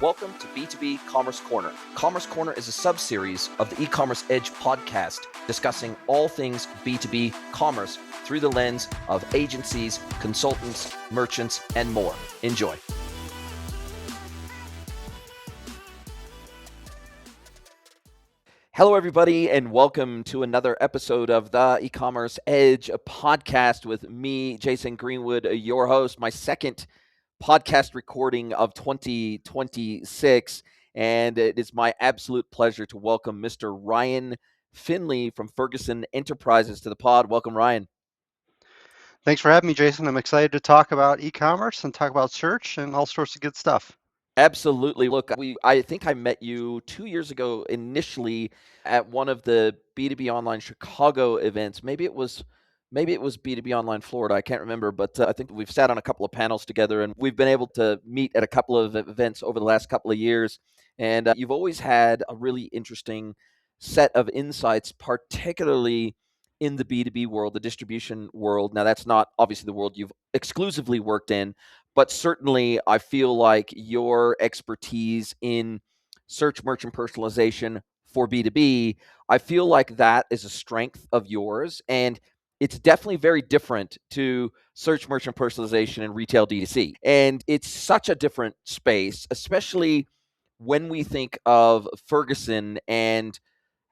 Welcome to B2B Commerce Corner. Commerce Corner is a sub-series of the E-Commerce Edge podcast discussing all things B2B commerce through the lens of agencies, consultants, merchants, and more. Enjoy. Hello, everybody, and welcome to another episode of the E-Commerce Edge podcast with me, Jason Greenwood, your host, my second podcast recording of 2026, and it is my absolute pleasure to welcome Mr. Ryan Finley from Ferguson Enterprises to the pod. Welcome, Ryan. Thanks for having me, Jason. I'm excited to talk about e-commerce and talk about search and all sorts of good stuff. Absolutely. Look, I think I met you 2 years ago initially at one of the B2B Online Chicago events. Maybe it was B2B Online Florida. I can't remember, but I think we've sat on a couple of panels together, and we've been able to meet at a couple of events over the last couple of years. And you've always had a really interesting set of insights, particularly in the B2B world, the distribution world. Now, that's not obviously the world you've exclusively worked in, but certainly I feel like your expertise in search merchant personalization for B2B, I feel like that is a strength of yours. And it's definitely very different to search merchant personalization and retail D2C. And it's such a different space, especially when we think of Ferguson and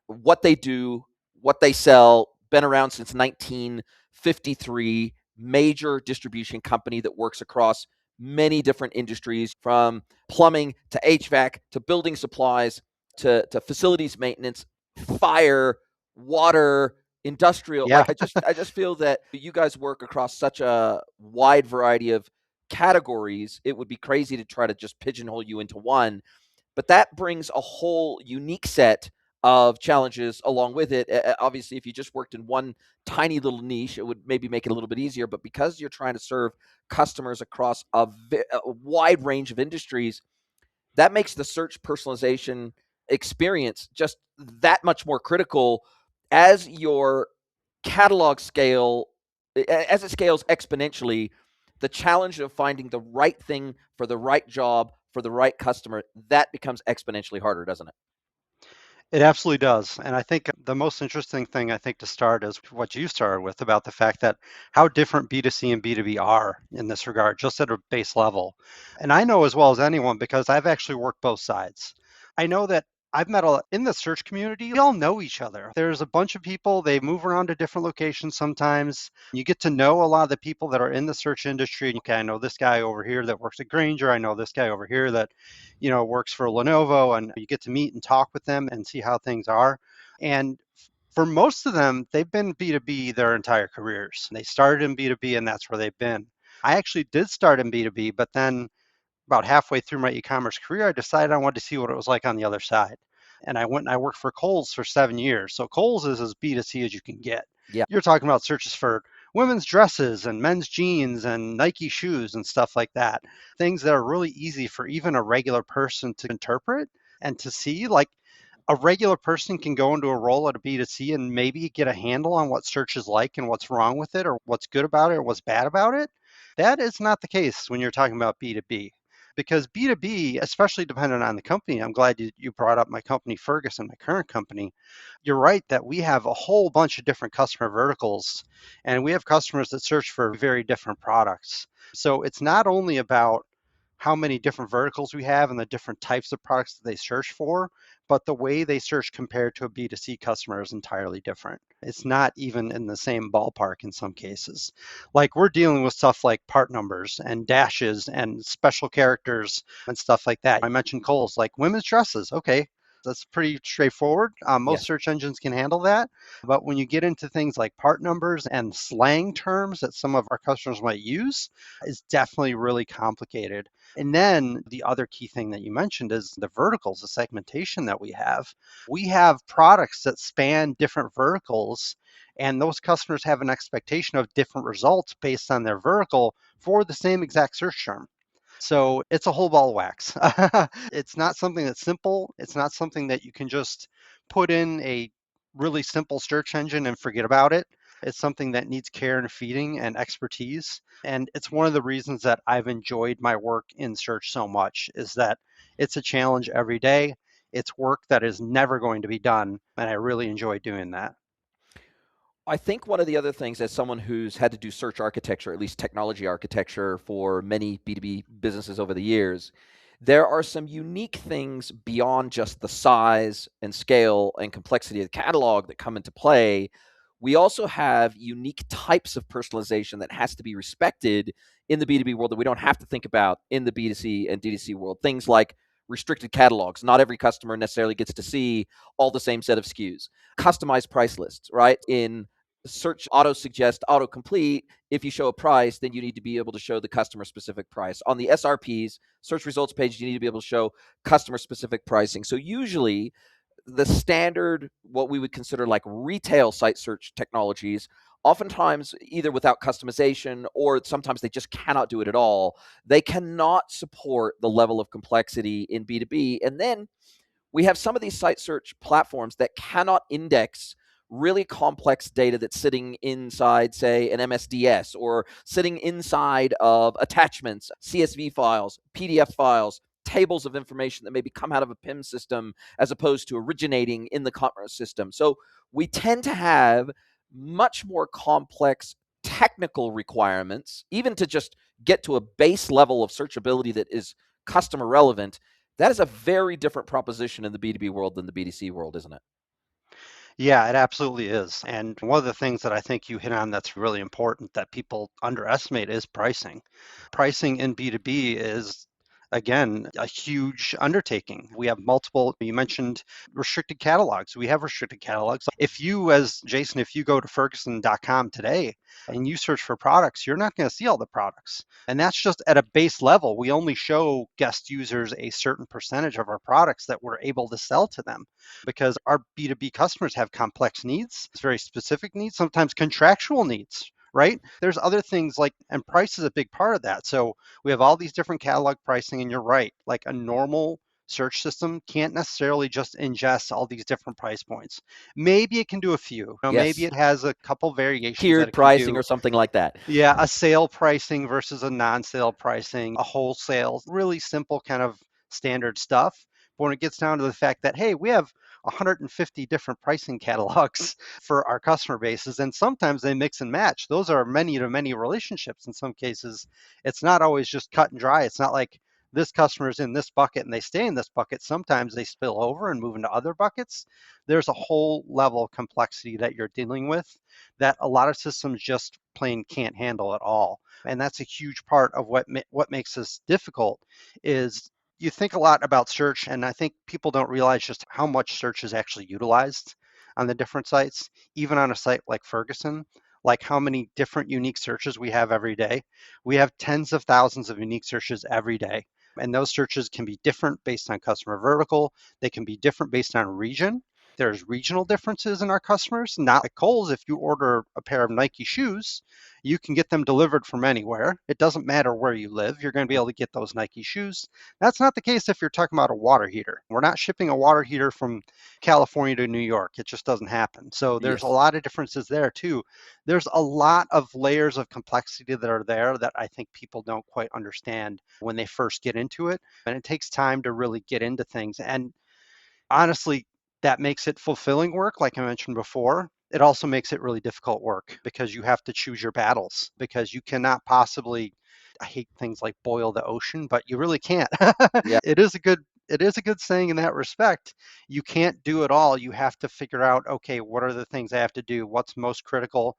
what they do, what they sell, been around since 1953, major distribution company that works across many different industries, from plumbing to HVAC to building supplies to facilities maintenance, fire, water, industrial. Yeah. I just feel that you guys work across such a wide variety of categories. It would be crazy to try to just pigeonhole you into one, but that brings a whole unique set of challenges along with it. Obviously, if you just worked in one tiny little niche, it would maybe make it a little bit easier. But because you're trying to serve customers across a wide range of industries, that makes the search personalization experience just that much more critical as your catalog as it scales exponentially. The challenge of finding the right thing for the right job for the right customer, that becomes exponentially harder, doesn't it? It absolutely does. And I think the most interesting thing to start is what you started with about the fact that how different B2C and B2B are in this regard, just at a base level. And I know as well as anyone, because I've actually worked both sides. I know that I've met in the search community, we all know each other. There's a bunch of people, they move around to different locations sometimes. You get to know a lot of the people that are in the search industry. Okay, I know this guy over here that works at Granger. I know this guy over here that works for Lenovo, and you get to meet and talk with them and see how things are. And for most of them, they've been B2B their entire careers. They started in B2B and that's where they've been. I actually did start in B2B, but then about halfway through my e-commerce career, I decided I wanted to see what it was like on the other side. And I went and I worked for Kohl's for 7 years. So Kohl's is as B2C as you can get. Yeah. You're talking about searches for women's dresses and men's jeans and Nike shoes and stuff like that. Things that are really easy for even a regular person to interpret and to see. Like, a regular person can go into a role at a B2C and maybe get a handle on what search is like and what's wrong with it or what's good about it or what's bad about it. That is not the case when you're talking about B2B. Because B2B, especially dependent on the company, I'm glad you brought up my company, Ferguson, my current company. You're right that we have a whole bunch of different customer verticals, and we have customers that search for very different products. So it's not only about how many different verticals we have and the different types of products that they search for, but the way they search compared to a B2C customer is entirely different. It's not even in the same ballpark in some cases. Like, we're dealing with stuff like part numbers and dashes and special characters and stuff like that. I mentioned Kohl's, like women's dresses. Okay, that's pretty straightforward. Most search engines can handle that. But when you get into things like part numbers and slang terms that some of our customers might use, it's definitely really complicated. And then the other key thing that you mentioned is the verticals, the segmentation that we have. We have products that span different verticals, and those customers have an expectation of different results based on their vertical for the same exact search term. So it's a whole ball of wax. It's not something that's simple. It's not something that you can just put in a really simple search engine and forget about it. It's something that needs care and feeding and expertise. And it's one of the reasons that I've enjoyed my work in search so much is that it's a challenge every day. It's work that is never going to be done. And I really enjoy doing that. I think one of the other things, as someone who's had to do search architecture, at least technology architecture, for many B2B businesses over the years, there are some unique things beyond just the size and scale and complexity of the catalog that come into play. We also have unique types of personalization that has to be respected in the B2B world that we don't have to think about in the B2C and D2C world. Things like restricted catalogs. Not every customer necessarily gets to see all the same set of SKUs. Customized price lists, right? In search auto suggest, auto complete, if you show a price, then you need to be able to show the customer specific price. On the SRPs, search results page, you need to be able to show customer specific pricing. So usually the standard, what we would consider like retail site search technologies, oftentimes either without customization or sometimes they just cannot do it at all. They cannot support the level of complexity in B2B. And then we have some of these site search platforms that cannot index really complex data that's sitting inside, say, an MSDS or sitting inside of attachments, CSV files, PDF files, tables of information that maybe come out of a PIM system as opposed to originating in the commerce system. So we tend to have much more complex technical requirements, even to just get to a base level of searchability that is customer relevant. That is a very different proposition in the B2B world than the B2C world, isn't it? Yeah, it absolutely is. And one of the things that I think you hit on that's really important that people underestimate is pricing. Pricing in B2B is, again, a huge undertaking. We have multiple, you mentioned restricted catalogs. We have restricted catalogs. If you, as Jason, if you go to Ferguson.com today and you search for products, you're not going to see all the products. And that's just at a base level. We only show guest users a certain percentage of our products that we're able to sell to them because our B2B customers have complex needs, very specific needs, sometimes contractual needs, right? There's other things like, and price is a big part of that. So we have all these different catalog pricing, and you're right, like a normal search system can't necessarily just ingest all these different price points. Maybe it can do a few. Maybe Yes. it has a couple variations that Tiered it can pricing do. or something like that. Yeah, a sale pricing versus a non-sale pricing, a wholesale, really simple kind of standard stuff. But when it gets down to the fact that, hey, we have 150 different pricing catalogs for our customer bases, and sometimes they mix and match. Those are many to many relationships in some cases. It's not always just cut and dry. It's not like this customer is in this bucket and they stay in this bucket. Sometimes they spill over and move into other buckets. There's a whole level of complexity that you're dealing with that a lot of systems just plain can't handle at all. And that's a huge part of what makes this difficult is you think a lot about search, and I think people don't realize just how much search is actually utilized on the different sites, even on a site like Ferguson, like how many different unique searches we have every day. We have tens of thousands of unique searches every day. And those searches can be different based on customer vertical. They can be different based on region. There's regional differences in our customers. Not like Kohl's, if you order a pair of Nike shoes, you can get them delivered from anywhere. It doesn't matter where you live, you're going to be able to get those Nike shoes. That's not the case if you're talking about a water heater. We're not shipping a water heater from California to New York. It just doesn't happen. So there's a Yes. lot of differences there too. There's a lot of layers of complexity that are there that I think people don't quite understand when they first get into it. And it takes time to really get into things. And honestly, that makes it fulfilling work, like I mentioned before. It also makes it really difficult work because you have to choose your battles because you cannot possibly, I hate things like boil the ocean, but you really can't. Yeah. It is a good saying in that respect. You can't do it all. You have to figure out, okay, what are the things I have to do? What's most critical?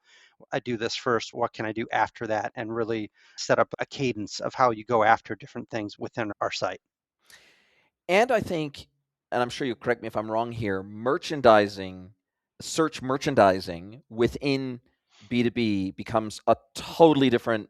I do this first. What can I do after that? And really set up a cadence of how you go after different things within our site. And I think, and I'm sure you'll correct me if I'm wrong here, merchandising, search merchandising within B2B becomes a totally different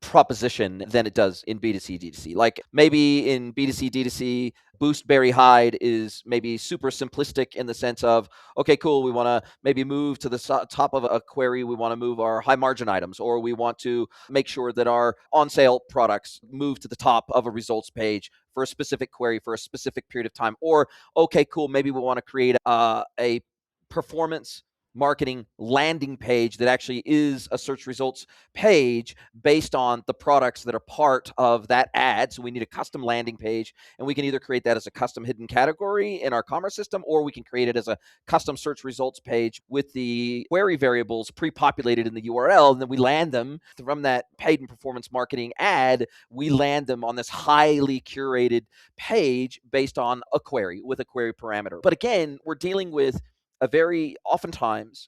proposition than it does in B2C, D2C. Like maybe in B2C, D2C, Boost Berry Hide is maybe super simplistic in the sense of, okay, cool, we want to maybe move to the top of a query. We want to move our high margin items, or we want to make sure that our on sale products move to the top of a results page for a specific query for a specific period of time. Or, okay, cool, maybe we want to create a performance marketing landing page that actually is a search results page based on the products that are part of that ad. So we need a custom landing page, and we can either create that as a custom hidden category in our commerce system, or we can create it as a custom search results page with the query variables pre-populated in the URL. And then we land them from that paid and performance marketing ad. We land them on this highly curated page based on a query with a query parameter. But again, we're dealing with a very oftentimes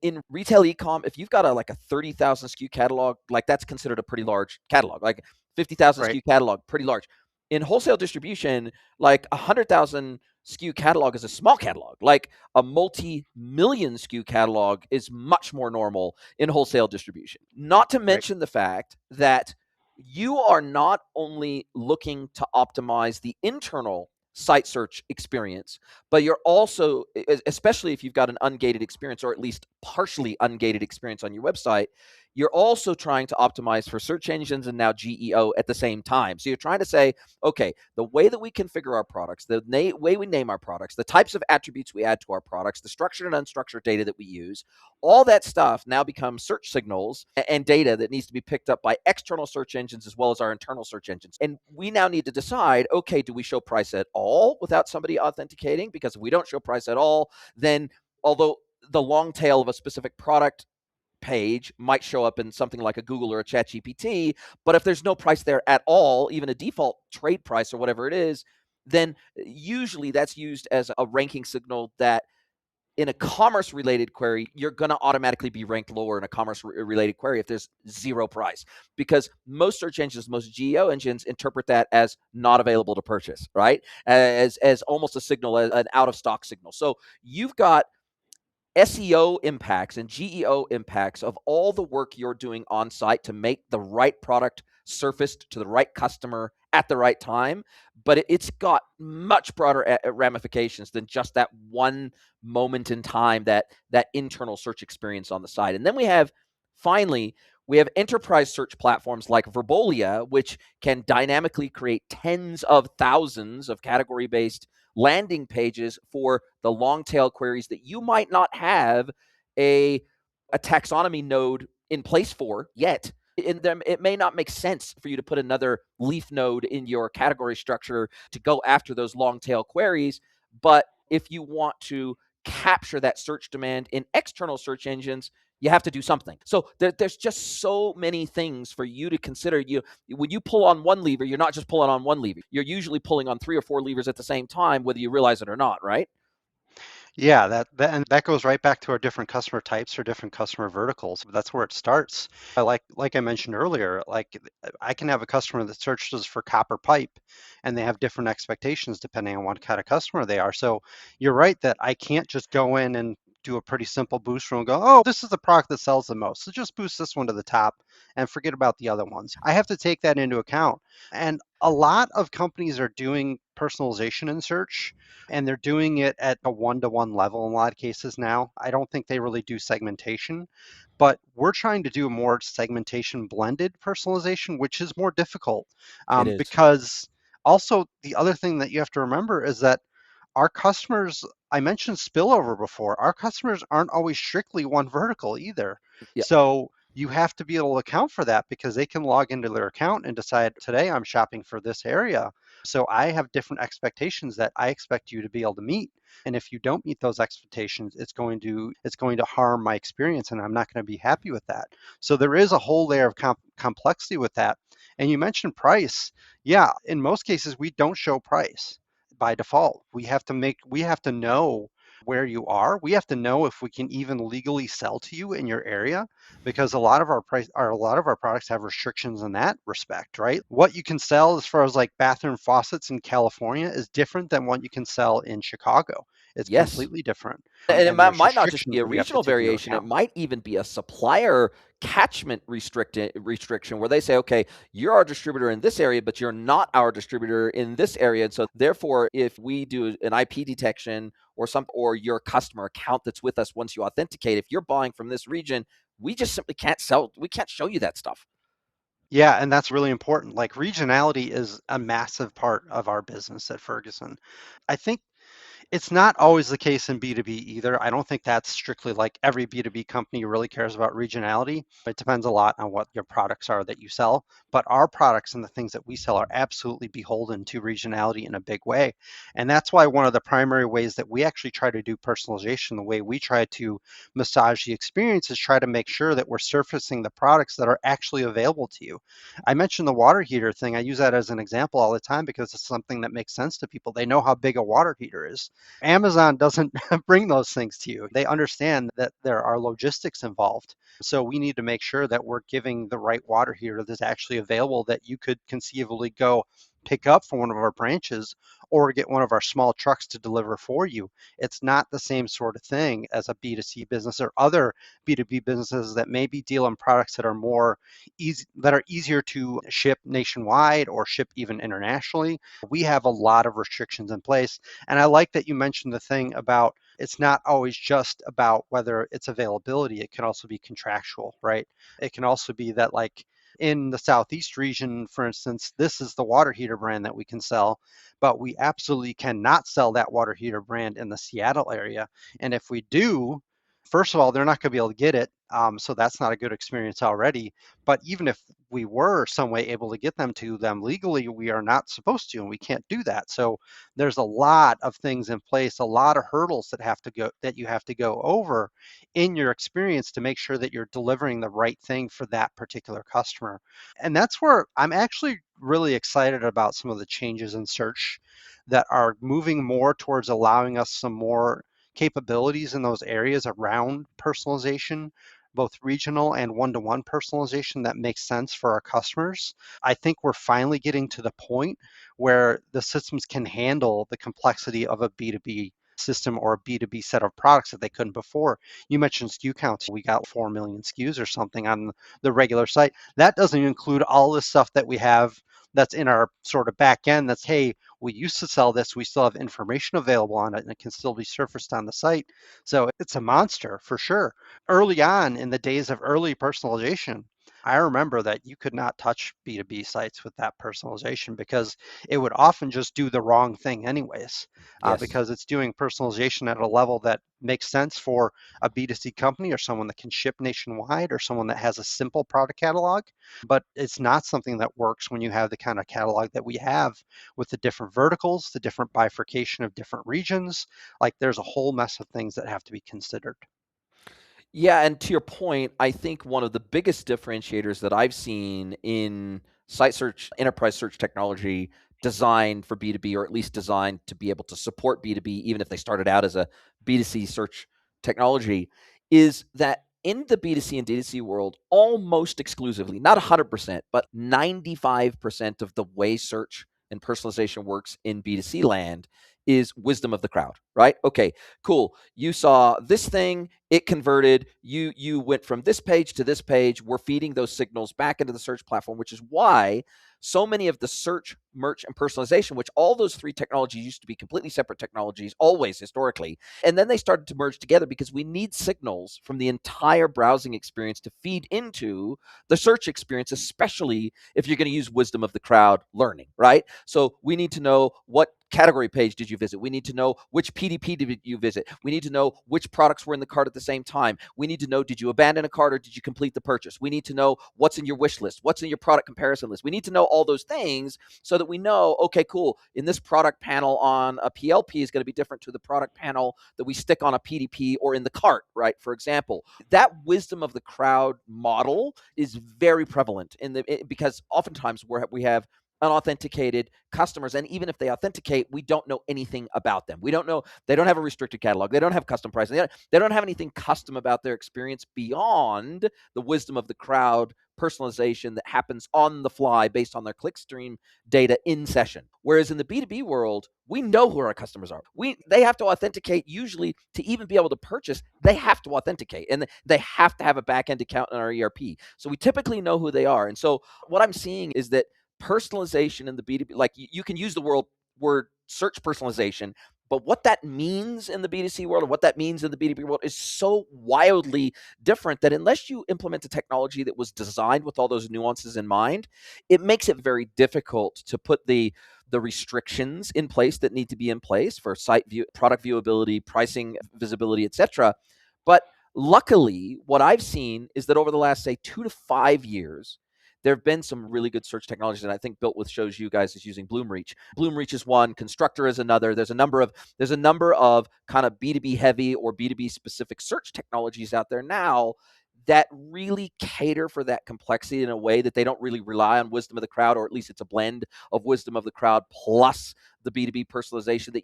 in retail ecom, if you've got like a 30,000 SKU catalog, like that's considered a pretty large catalog. Like 50,000 Right. SKU catalog, pretty large. In wholesale distribution, like 100,000 SKU catalog is a small catalog. Like a multi-million SKU catalog is much more normal in wholesale distribution. Not to Right. mention the fact that you are not only looking to optimize the internal site search experience, but you're also, especially if you've got an ungated experience or at least partially ungated experience on your website, you're also trying to optimize for search engines and now GEO at the same time. So you're trying to say, okay, the way that we configure our products, the way we name our products, the types of attributes we add to our products, the structured and unstructured data that we use, all that stuff now becomes search signals and data that needs to be picked up by external search engines as well as our internal search engines. And we now need to decide, okay, do we show price at all without somebody authenticating? Because if we don't show price at all, then although the long tail of a specific product page might show up in something like a Google or a ChatGPT, but if there's no price there at all, even a default trade price or whatever it is, then usually that's used as a ranking signal that in a commerce related query, you're going to automatically be ranked lower in a commerce related query if there's zero price, because most search engines, most GEO engines interpret that as not available to purchase, right? As almost a signal, an out of stock signal. So you've got SEO impacts and GEO impacts of all the work you're doing on site to make the right product surfaced to the right customer at the right time. But it's got much broader ramifications than just that one moment in time, that internal search experience on the site. And then finally, we have enterprise search platforms like Verbolia, which can dynamically create tens of thousands of category-based landing pages for the long tail queries that you might not have a, a taxonomy node in place for yet. In them, it may not make sense for you to put another leaf node in your category structure to go after those long tail queries. But if you want to capture that search demand in external search engines, you have to do something. So there's just so many things for you to consider. When you pull on one lever, you're not just pulling on one lever. You're usually pulling on 3 or 4 levers at the same time, whether you realize it or not, right? Yeah, and that goes right back to our different customer types or different customer verticals. That's where it starts. Like I mentioned earlier, like I can have a customer that searches for copper pipe, and they have different expectations depending on what kind of customer they are. So you're right that I can't just go in and do a pretty simple booster and go, oh, this is the product that sells the most. So just boost this one to the top and forget about the other ones. I have to take that into account. And a lot of companies are doing personalization in search, and they're doing it at a one-to-one level in a lot of cases now. I don't think they really do segmentation, but we're trying to do a more segmentation blended personalization, which is more difficult, It is. because also the other thing that you have to remember is that our customers, I mentioned spillover before, our customers aren't always strictly one vertical either. Yeah. So you have to be able to account for that, because they can log into their account and decide, today I'm shopping for this area. So I have different expectations that I expect you to be able to meet. And if you don't meet those expectations, it's going to harm my experience, and I'm not going to be happy with that. So there is a whole layer of complexity with that. And you mentioned price. Yeah, in most cases we don't show price by default. We have to know where you are. We have to know if we can even legally sell to you in your area, because a lot of our products have restrictions in that respect, right? What you can sell as far as like bathroom faucets in California is different than what you can sell in Chicago. It's Yes. completely different. And it And there's might not just restrictions be a that we have to regional take into variation. It account. might even be a supplier catchment restriction where they say, okay, you're our distributor in this area, but you're not our distributor in this area. And so therefore, if we do an IP detection or your customer account that's with us once you authenticate, if you're buying from this region, we just simply can't sell. We can't show you that stuff. Yeah, and that's really important. Like regionality is a massive part of our business at Ferguson. I think It's not always the case in B2B either. I don't think that's strictly like every B2B company really cares about regionality. It depends a lot on what your products are that you sell. But our products and the things that we sell are absolutely beholden to regionality in a big way. And that's why one of the primary ways that we actually try to do personalization, the way we try to massage the experience, is try to make sure that we're surfacing the products that are actually available to you. I mentioned the water heater thing. I use that as an example all the time because it's something that makes sense to people. They know how big a water heater is. Amazon doesn't bring those things to you. They understand that there are logistics involved. So we need to make sure that we're giving the right water heater that's actually available that you could conceivably go pick up from one of our branches or get one of our small trucks to deliver for you. It's not the same sort of thing as a B2C business or other B2B businesses that maybe deal in products that are more easy, that are easier to ship nationwide or ship even internationally. We have a lot of restrictions in place. And I like that you mentioned the thing about it's not always just about whether it's availability. It can also be contractual, right? It can also be that, like, in the Southeast region, for instance, this is the water heater brand that we can sell, but we absolutely cannot sell that water heater brand in the Seattle area. And if we do, first of all, they're not going to be able to get it. So that's not a good experience already. But even if we were some way able to get them to them legally, we are not supposed to, and we can't do that. So there's a lot of things in place, a lot of hurdles that you have to go over in your experience to make sure that you're delivering the right thing for that particular customer. And that's where I'm actually really excited about some of the changes in search that are moving more towards allowing us some more capabilities in those areas around personalization, both regional and one-to-one personalization that makes sense for our customers. I think we're finally getting to the point where the systems can handle the complexity of a B2B system or a B2B set of products that they couldn't before. You mentioned SKU counts. We got 4 million SKUs or something on the regular site. That doesn't include all the stuff that we have that's in our sort of back end that's, hey, we used to sell this, we still have information available on it, and it can still be surfaced on the site. So it's a monster for sure. Early on in the days of early personalization, I remember that you could not touch B2B sites with that personalization because it would often just do the wrong thing anyways, Yes. because it's doing personalization at a level that makes sense for a B2C company or someone that can ship nationwide or someone that has a simple product catalog. But it's not something that works when you have the kind of catalog that we have with the different verticals, the different bifurcation of different regions. Like, there's a whole mess of things that have to be considered. Yeah, and to your point, I think one of the biggest differentiators that I've seen in site search, enterprise search technology designed for B2B, or at least designed to be able to support B2B, even if they started out as a B2C search technology, is that in the B2C and D2C world, almost exclusively, not 100%, but 95% of the way search and personalization works in B2C land is wisdom of the crowd, right? Okay, cool. You saw this thing, it converted, you went from this page to this page. We're feeding those signals back into the search platform, which is why so many of the search, merch, and personalization, which all those three technologies used to be completely separate technologies always historically, and then they started to merge together because we need signals from the entire browsing experience to feed into the search experience, especially if you're going to use wisdom of the crowd learning, right? So we need to know what category page did you visit? We need to know which PDP did you visit? We need to know which products were in the cart at the same time. We need to know, did you abandon a cart or did you complete the purchase? We need to know what's in your wish list, what's in your product comparison list. We need to know all those things so that we know, okay, cool, in this product panel on a PLP is going to be different to the product panel that we stick on a PDP or in the cart, right? For example, that wisdom of the crowd model is very prevalent because oftentimes we have unauthenticated customers, and even if they authenticate, we don't know anything about them. We don't know, they don't have a restricted catalog, they don't have custom pricing, they don't have anything custom about their experience beyond the wisdom of the crowd personalization that happens on the fly based on their clickstream data in session. Whereas in the B2B world, we know who our customers are. They have to authenticate usually to even be able to purchase. They have to authenticate, and they have to have a back-end account in our ERP. So we typically know who they are. And so what I'm seeing is that personalization in the B2B, like you can use the word search personalization, but what that means in the B2C world and what that means in the B2B world is so wildly different that unless you implement a technology that was designed with all those nuances in mind, it makes it very difficult to put the the restrictions in place that need to be in place for site view, product viewability, pricing, visibility, etc. But luckily, what I've seen is that over the last, say, 2 to 5 years, there have been some really good search technologies, and I think Built With shows you guys is using Bloomreach. Bloomreach is one, Constructor is another. There's a number of kind of B2B heavy or B2B specific search technologies out there now that really cater for that complexity in a way that they don't really rely on wisdom of the crowd, or at least it's a blend of wisdom of the crowd plus the B2B personalization that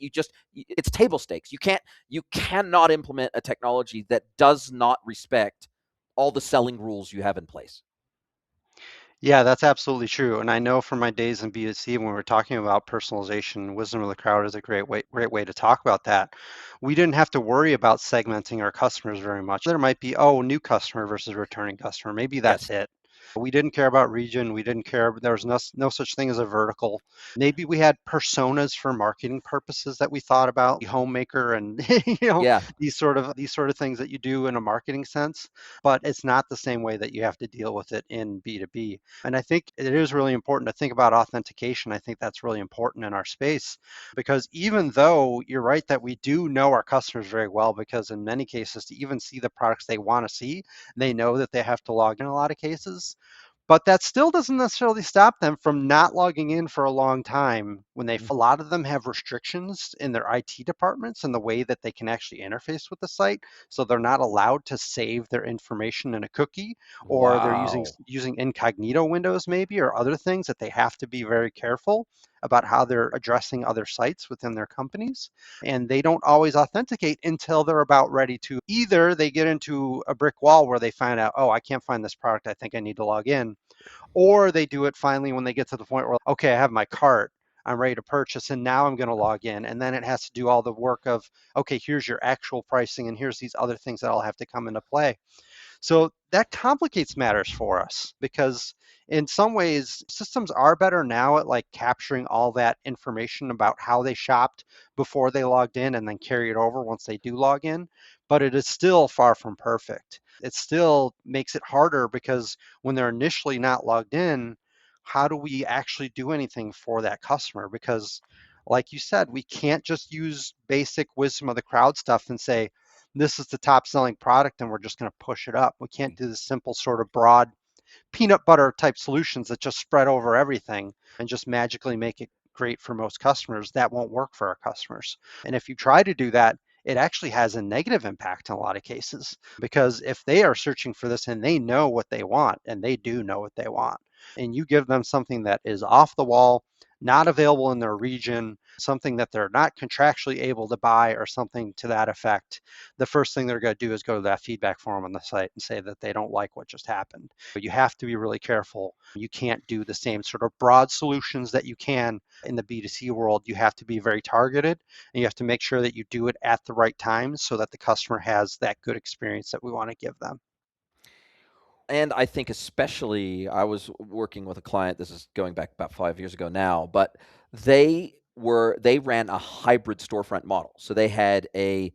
it's table stakes. You cannot implement a technology that does not respect all the selling rules you have in place. Yeah, that's absolutely true. And I know from my days in B2C, when we're talking about personalization, wisdom of the crowd is a great way to talk about that. We didn't have to worry about segmenting our customers very much. There might be, oh, new customer versus returning customer. Maybe that's Yes. it. We didn't care about region. We didn't care. There was no such thing as a vertical. Maybe we had personas for marketing purposes that we thought about, the homemaker and Yeah. these sort of things that you do in a marketing sense. But it's not the same way that you have to deal with it in B2B. And I think it is really important to think about authentication. I think that's really important in our space because even though you're right that we do know our customers very well, because in many cases, to even see the products they want to see, they know that they have to log in a lot of cases. But that still doesn't necessarily stop them from not logging in for a long time when a Mhm. lot of them have restrictions in their IT departments and the way that they can actually interface with the site. So they're not allowed to save their information in a cookie, or they're using Wow. using incognito windows maybe, or other things that they have to be very careful about how they're addressing other sites within their companies. And they don't always authenticate until they're about ready to. Either they get into a brick wall where they find out, oh, I can't find this product, I think I need to log in, or they do it finally when they get to the point where, okay, I have my cart, I'm ready to purchase, and now I'm going to log in. And then it has to do all the work of, okay, here's your actual pricing, and here's these other things that all have to come into play. So that complicates matters for us because in some ways systems are better now at like capturing all that information about how they shopped before they logged in and then carry it over once they do log in, but it is still far from perfect. It still makes it harder because when they're initially not logged in, how do we actually do anything for that customer? Because like you said, we can't just use basic wisdom of the crowd stuff and say, this is the top selling product and we're just going to push it up. We can't do the simple sort of broad peanut butter type solutions that just spread over everything and just magically make it great for most customers. That won't work for our customers. And if you try to do that, it actually has a negative impact in a lot of cases because if they are searching for this and they know what they want, and they do know what they want, and you give them something that is off the wall, not available in their region, something that they're not contractually able to buy, or something to that effect, the first thing they're going to do is go to that feedback form on the site and say that they don't like what just happened. But you have to be really careful. You can't do the same sort of broad solutions that you can in the B2C world. You have to be very targeted, and you have to make sure that you do it at the right times so that the customer has that good experience that we want to give them. And I think especially I was working with a client, this is going back about 5 years ago now, but they ran a hybrid storefront model. So they had a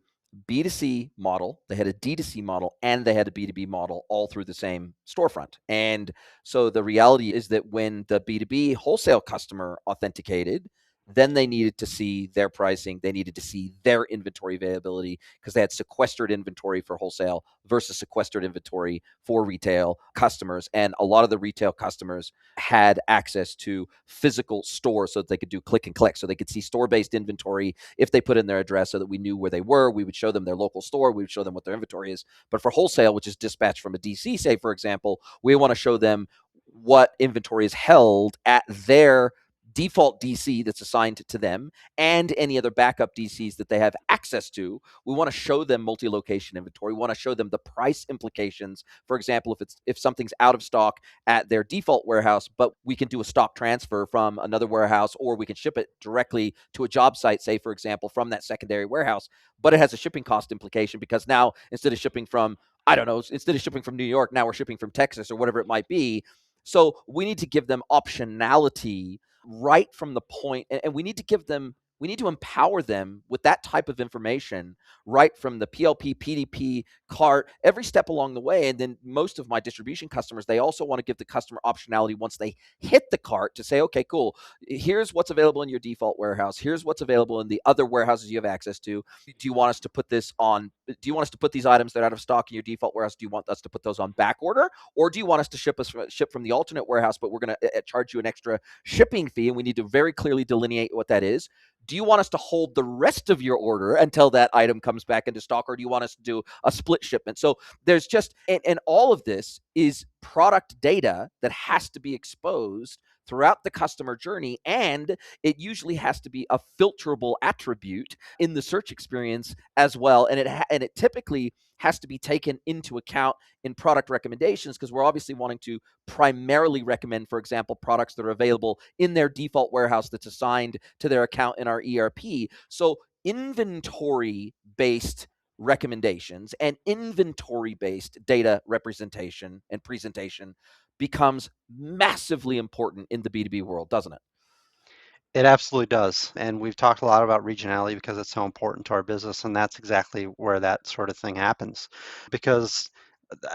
B2C model, they had a D2C model, and they had a B2B model all through the same storefront. And so the reality is that when the B2B wholesale customer authenticated, then they needed to see their pricing, they needed to see their inventory availability because they had sequestered inventory for wholesale versus sequestered inventory for retail customers. And a lot of the retail customers had access to physical stores so that they could do click and collect. So they could see store-based inventory if they put in their address so that we knew where they were. We would show them their local store. We would show them what their inventory is. But for wholesale, which is dispatched from a DC, say, for example, we want to show them what inventory is held at their default DC that's assigned to them and any other backup DCs that they have access to. We want to show them multi-location inventory. We want to show them the price implications. For example, if something's out of stock at their default warehouse, but we can do a stock transfer from another warehouse, or we can ship it directly to a job site, say, for example, from that secondary warehouse, but it has a shipping cost implication because now instead of shipping from, I don't know, instead of shipping from New York, now we're shipping from Texas or whatever it might be. So we need to give them optionality right from the point, and we need to give them We need to empower them with that type of information right from the PLP, PDP, cart, every step along the way. And then most of my distribution customers, they also want to give the customer optionality once they hit the cart to say, okay, cool, here's what's available in your default warehouse. Here's what's available in the other warehouses you have access to. Do you want us to put this on? Do you want us to put these items that are out of stock in your default warehouse? Do you want us to put those on back order? Or do you want us to ship from the alternate warehouse, but we're going to charge you an extra shipping fee? And we need to very clearly delineate what that is. Do you want us to hold the rest of your order until that item comes back into stock, or do you want us to do a split shipment? So there's just, and all of this is product data that has to be exposed throughout the customer journey, and it usually has to be a filterable attribute in the search experience as well, and it typically has to be taken into account in product recommendations, because we're obviously wanting to primarily recommend, for example, products that are available in their default warehouse that's assigned to their account in our ERP. So inventory-based recommendations and inventory-based data representation and presentation becomes massively important in the B2B world, doesn't it? It absolutely does. And we've talked a lot about regionality because it's so important to our business. And that's exactly where that sort of thing happens. Because,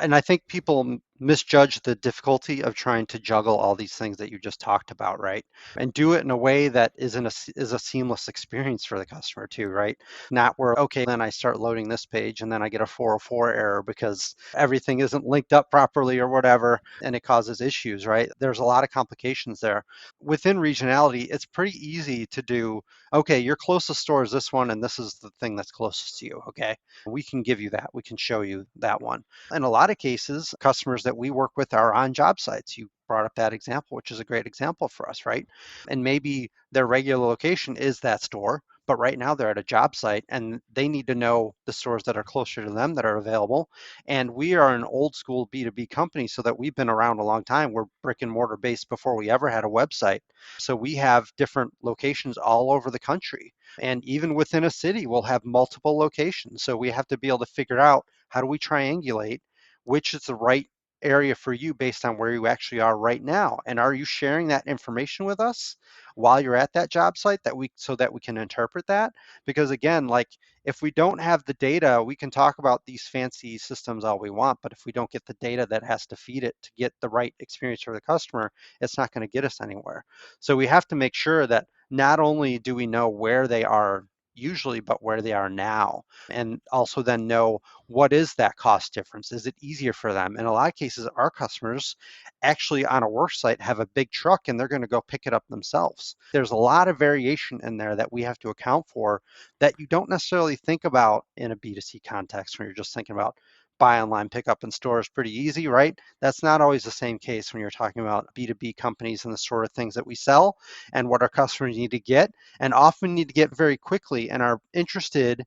and I think people misjudge the difficulty of trying to juggle all these things that you just talked about, right? And do it in a way that is a seamless experience for the customer too, right? Not where, okay, then I start loading this page and then I get a 404 error because everything isn't linked up properly or whatever, and it causes issues, right? There's a lot of complications there. Within regionality, it's pretty easy to do, okay, your closest store is this one, and this is the thing that's closest to you, okay? We can give you that. We can show you that one. In a lot of cases, customers that we work with are on job sites. You brought up that example, which is a great example for us, right? And maybe their regular location is that store, but right now they're at a job site and they need to know the stores that are closer to them that are available. And we are an old school B2B company, so that we've been around a long time. We're brick and mortar based before we ever had a website. So we have different locations all over the country. And even within a city, we'll have multiple locations. So we have to be able to figure out, how do we triangulate which is the right area for you based on where you actually are right now, and are you sharing that information with us while you're at that job site, so that we can interpret that? Because again, like, if we don't have the data, we can talk about these fancy systems all we want, but if we don't get the data that has to feed it to get the right experience for the customer, it's not going to get us anywhere. So we have to make sure that not only do we know where they are usually, but where they are now, and also then know, what is that cost difference? Is it easier for them? In a lot of cases, our customers actually on a work site have a big truck and they're going to go pick it up themselves. There's a lot of variation in there that we have to account for, that you don't necessarily think about in a B2C context, when you're just thinking about buy online, pick up in store is pretty easy, right? That's not always the same case when you're talking about B2B companies and the sort of things that we sell and what our customers need to get, and often need to get very quickly, and are interested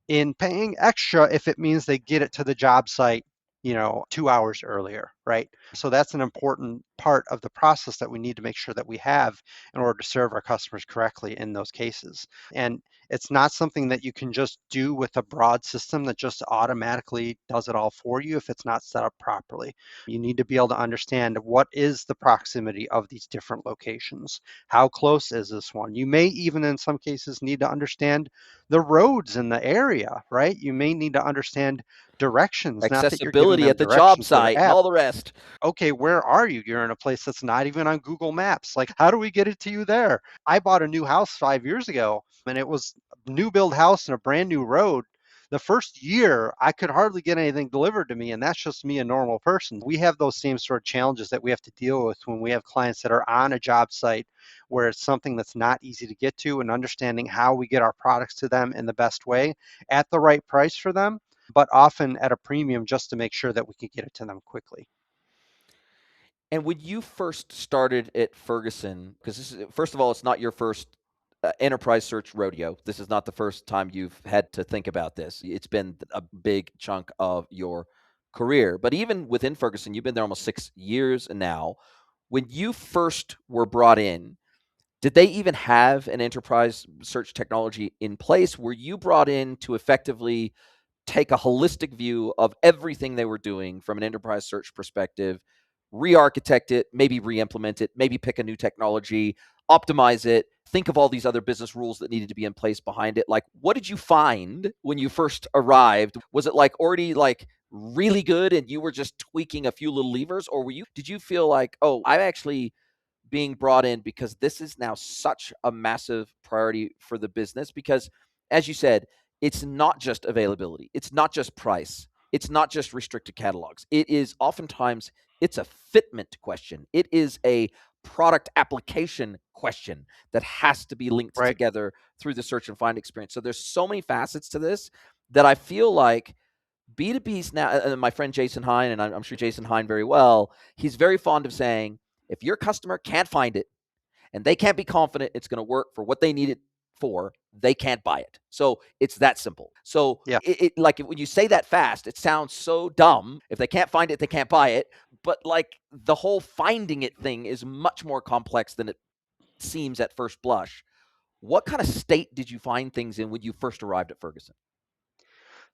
in paying extra if it means they get it to the job site, 2 hours earlier, right? So that's an important part of the process that we need to make sure that we have in order to serve our customers correctly in those cases. And it's not something that you can just do with a broad system that just automatically does it all for you if it's not set up properly. You need to be able to understand, what is the proximity of these different locations? How close is this one? You may even in some cases need to understand the roads in the area, right? You may need to understand directions, not that you're giving Accessibility them at the job directions with an site and app. all the rest. Okay, where are you? You're in a place that's not even on Google Maps. Like, how do we get it to you there? I bought a new house 5 years ago, and it was a new build house and a brand new road. The first year, I could hardly get anything delivered to me, and that's just me, a normal person. We have those same sort of challenges that we have to deal with when we have clients that are on a job site where it's something that's not easy to get to, and understanding how we get our products to them in the best way at the right price for them, but often at a premium, just to make sure that we can get it to them quickly. And when you first started at Ferguson, because this is, first of all, it's not your first enterprise search rodeo. This is not the first time you've had to think about this. It's been a big chunk of your career. But even within Ferguson, you've been there almost 6 years now. When you first were brought in, did they even have an enterprise search technology in place? Were you brought in to effectively take a holistic view of everything they were doing from an enterprise search perspective, re-architect it, maybe re-implement it, maybe pick a new technology, optimize it, think of all these other business rules that needed to be in place behind it. Like, what did you find when you first arrived? Was it like already like really good and you were just tweaking a few little levers, or did you feel like, oh, I'm actually being brought in because this is now such a massive priority for the business? Because as you said, it's not just availability, it's not just price, it's not just restricted catalogs. It is oftentimes it's a fitment question. It is a product application question that has to be linked Right. together through the search and find experience. So there's so many facets to this that I feel like B2B's now, my friend Jason Hine, and I'm sure Jason Hine very well, he's very fond of saying, if your customer can't find it and they can't be confident it's going to work for what they need it for, they can't buy it. So it's that simple. So Yeah. like when you say that fast, it sounds so dumb. If they can't find it, they can't buy it. But like the whole finding it thing is much more complex than it seems at first blush. What kind of state did you find things in when you first arrived at Ferguson?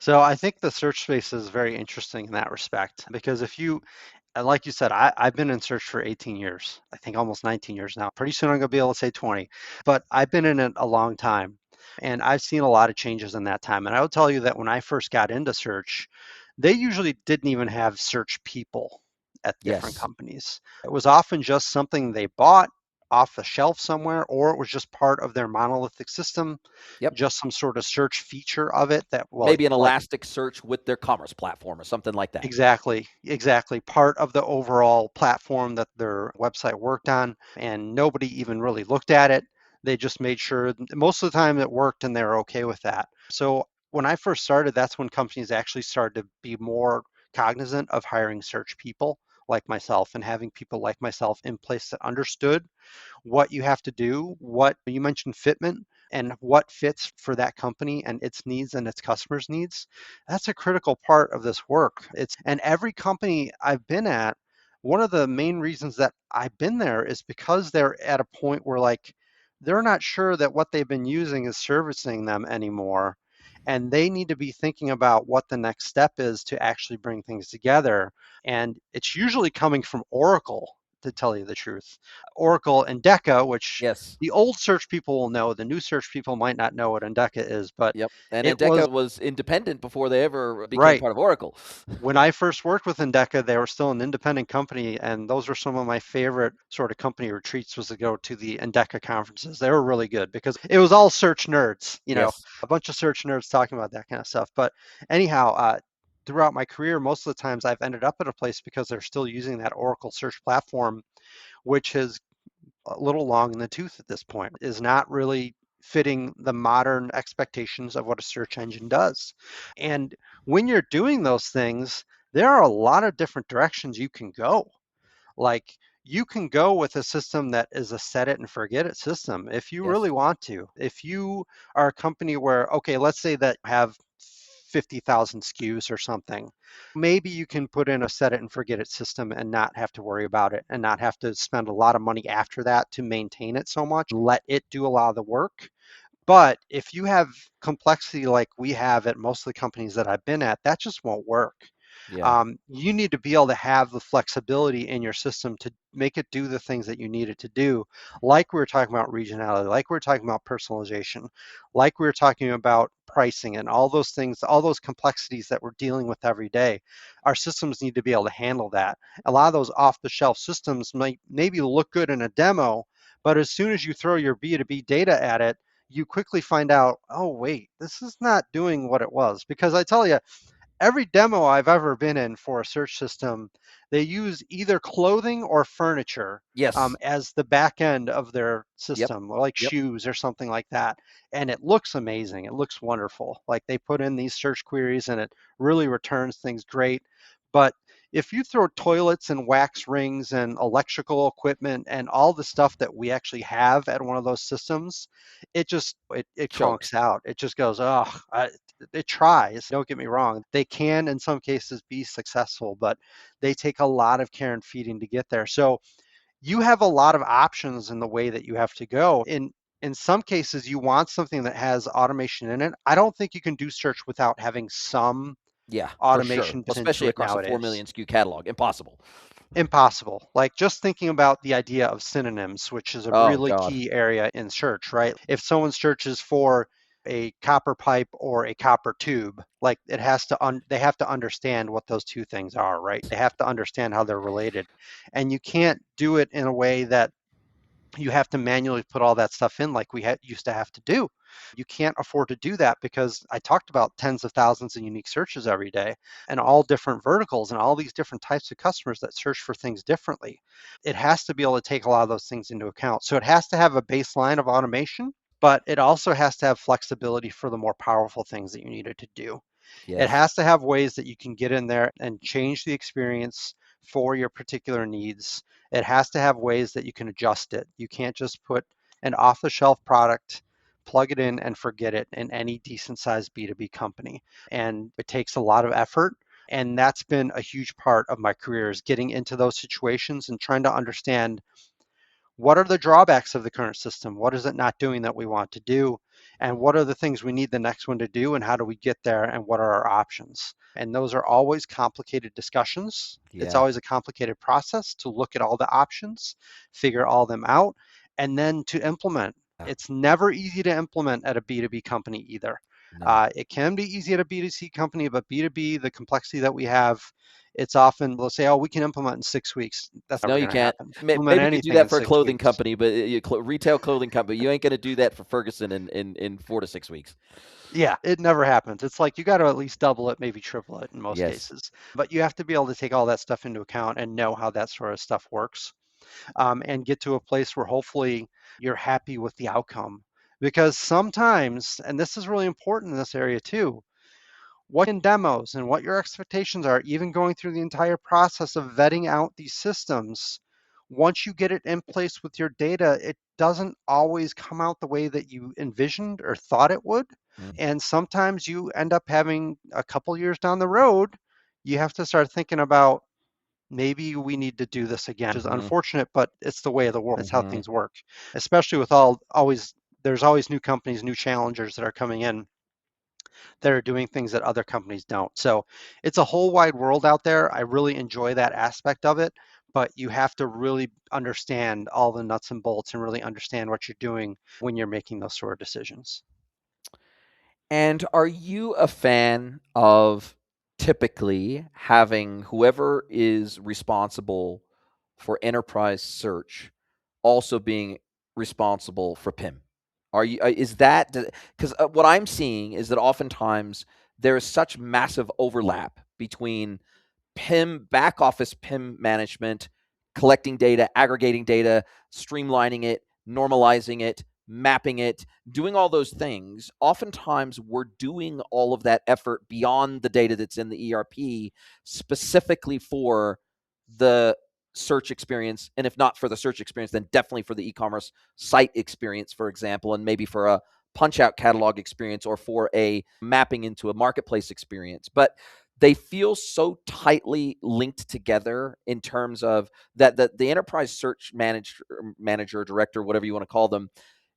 So I think the search space is very interesting in that respect because if you, like you said, I've been in search for 18 years, I think almost 19 years now. Pretty soon I'm going to be able to say 20, but I've been in it a long time and I've seen a lot of changes in that time. And I will tell you that when I first got into search, they usually didn't even have search people at different Yes. companies. It was often just something they bought off the shelf somewhere, or it was just part of their monolithic system, Yep. just some sort of search feature of it that, well, Maybe an like elastic search with their commerce platform or something like that. exactly, exactly. Part of the overall platform that their website worked on, and nobody even really looked at it. They just made sure most of the time it worked and they're okay with that. So when I first started, that's when companies actually started to be more cognizant of hiring search people like myself and having people like myself in place that understood what you have to do, what you mentioned fitment and what fits for that company and its needs and its customers' needs. That's a critical part of this work. It's and every company I've been at, one of the main reasons that I've been there is because they're at a point where like they're not sure that what they've been using is servicing them anymore. And they need to be thinking about what the next step is to actually bring things together. And it's usually coming from Oracle, to tell you the truth. Oracle Endeca, which Yes. the old search people will know, the new search people might not know what Endeca is, but Yep. And it was Endeca was independent before they ever became right. part of Oracle. When I first worked with Endeca, they were still an independent company, and those were some of my favorite sort of company retreats was to go to the Endeca conferences. They were really good because it was all search nerds, Yes. a bunch of search nerds talking about that kind of stuff. But anyhow, throughout my career, most of the times I've ended up at a place because they're still using that Oracle search platform, which has a little long in the tooth at this point, is not really fitting the modern expectations of what a search engine does. And when you're doing those things, there are a lot of different directions you can go. Like you can go with a system that is a set it and forget it system if you Yes. really want to. If you are a company where, okay, let's say that you have 50,000 SKUs or something, maybe you can put in a set it and forget it system and not have to worry about it and not have to spend a lot of money after that to maintain it so much. Let it do a lot of the work. But if you have complexity like we have at most of the companies that I've been at, that just won't work. Yeah. You need to be able to have the flexibility in your system to make it do the things that you need it to do. Like we were talking about regionality, like we were talking about personalization, like we were talking about pricing and all those things, all those complexities that we're dealing with every day. Our systems need to be able to handle that. A lot of those off the shelf systems might maybe look good in a demo, but as soon as you throw your B2B data at it, you quickly find out, oh, wait, this is not doing what it was. Because I tell you, every demo I've ever been in for a search system, they use either clothing or furniture Yes. as the back end of their Yep. system, like Yep. shoes or something like that. And it looks amazing. It looks wonderful. Like they put in these search queries and it really returns things great. But if you throw toilets and wax rings and electrical equipment and all the stuff that we actually have at one of those systems, it Chokes. conks out. It just goes, oh, it tries. Don't get me wrong. They can, in some cases, be successful, but they take a lot of care and feeding to get there. So you have a lot of options in the way that you have to go. In some cases, you want something that has automation in it. I don't think you can do search without having some Yeah, for sure. automation built into Especially it across a 4 nowadays. million SKU catalog. Impossible. Impossible. Like just thinking about the idea of synonyms, which is a Oh really God. key area in search, right? If someone searches for a copper pipe or a copper tube, like it has to they have to understand what those two things are, right? They have to understand how they're related. And you can't do it in a way that you have to manually put all that stuff in like we used to have to do. You can't afford to do that because I talked about tens of thousands of unique searches every day and all different verticals and all these different types of customers that search for things differently. It has to be able to take a lot of those things into account. So it has to have a baseline of automation, but it also has to have flexibility for the more powerful things that you need it to do. It Yes. has to have ways that you can get in there and change the experience for your particular needs. It has to have ways that you can adjust it. You can't just put an off the shelf product, plug it in, and forget it in any decent sized B2B company. And it takes a lot of effort. And that's been a huge part of my career is getting into those situations and trying to understand what are the drawbacks of the current system? What is it not doing that we want to do? And what are the things we need the next one to do? And how do we get there? And what are our options? And those are always complicated discussions. It's Yeah. always a complicated process to look at all the options, figure all them out, and then to implement. Yeah. It's never easy to implement at a B2B company either. No. It can be easy at a B2C company, but B2B, the complexity that we have, it's often they'll say, "Oh, we can implement in 6 weeks." That's No, never you going to can't. happen. Implement Maybe you could do anything that in for a six clothing weeks. company, but retail clothing company, you ain't gonna do that for Ferguson in 4 to 6 weeks. Yeah, it never happens. It's like you got to at least double it, maybe triple it in most Yes. cases. But you have to be able to take all that stuff into account and know how that sort of stuff works, and get to a place where hopefully you're happy with the outcome. Because sometimes, and this is really important in this area too, what in demos and what your expectations are, even going through the entire process of vetting out these systems, once you get it in place with your data, it doesn't always come out the way that you envisioned or thought it would. Mm. And sometimes you end up having a couple years down the road, you have to start thinking about maybe we need to do this again, which is Mhm. unfortunate, but it's the way of the world. It's how Mhm. things work, especially with all always, there's always new companies, new challengers that are coming in that are doing things that other companies don't. So it's a whole wide world out there. I really enjoy that aspect of it, but you have to really understand all the nuts and bolts and really understand what you're doing when you're making those sort of decisions. And are you a fan of typically having whoever is responsible for enterprise search also being responsible for PIM? Are you is that because what I'm seeing is that oftentimes there is such massive overlap between PIM, back office PIM management, collecting data, aggregating data, streamlining it, normalizing it, mapping it, doing all those things. Oftentimes, we're doing all of that effort beyond the data that's in the ERP specifically for the search experience. And if not for the search experience, then definitely for the e-commerce site experience, for example, and maybe for a punch out catalog experience or for a mapping into a marketplace experience. But they feel so tightly linked together in terms of that the enterprise search manager, director, whatever you want to call them,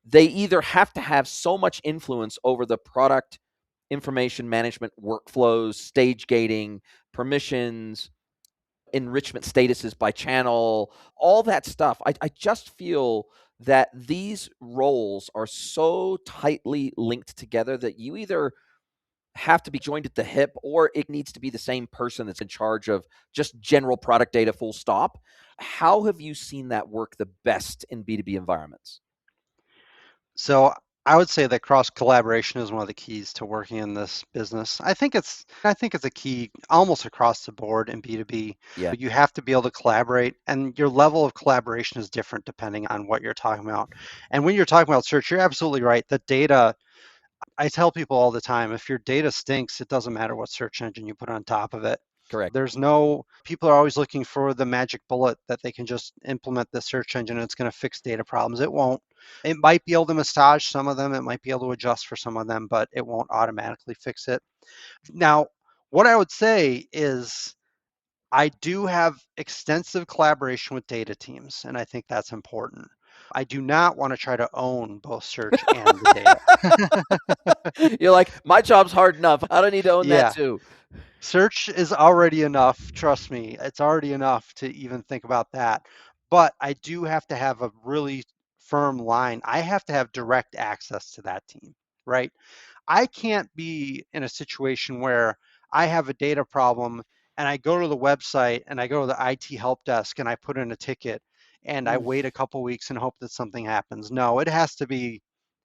they either have to have so much influence over the product information management workflows, stage gating, permissions, enrichment statuses by channel, all that stuff. I just feel that these roles are so tightly linked together that you either have to be joined at the hip or it needs to be the same person that's in charge of just general product data full stop. How have you seen that work the best in B2B environments? So I would say that cross collaboration is one of the keys to working in this business. I think it's a key almost across the board in B2B. Yeah, You have to be able to collaborate and your level of collaboration is different depending on what you're talking about. And when you're talking about search, you're absolutely right. The data, I tell people all the time, if your data stinks, it doesn't matter what search engine you put on top of it. correct. People are always looking for the magic bullet that they can just implement the search engine and it's going to fix data problems. It won't. It might be able to massage some of them, it might be able to adjust for some of them, but it won't automatically fix it. Now, what I would say is I do have extensive collaboration with data teams, and I think that's important. I do not want to try to own both search and the data. You're like, my job's hard enough. I don't need to own that Yeah. too. Search is already enough, trust me. It's already enough to even think about that. But I do have to have a really firm line. I have to have direct access to that team, right? I can't be in a situation where I have a data problem and I go to the website and I go to the IT help desk and I put in a ticket and I Mm, wait a couple weeks and hope that something happens. No, it has to be,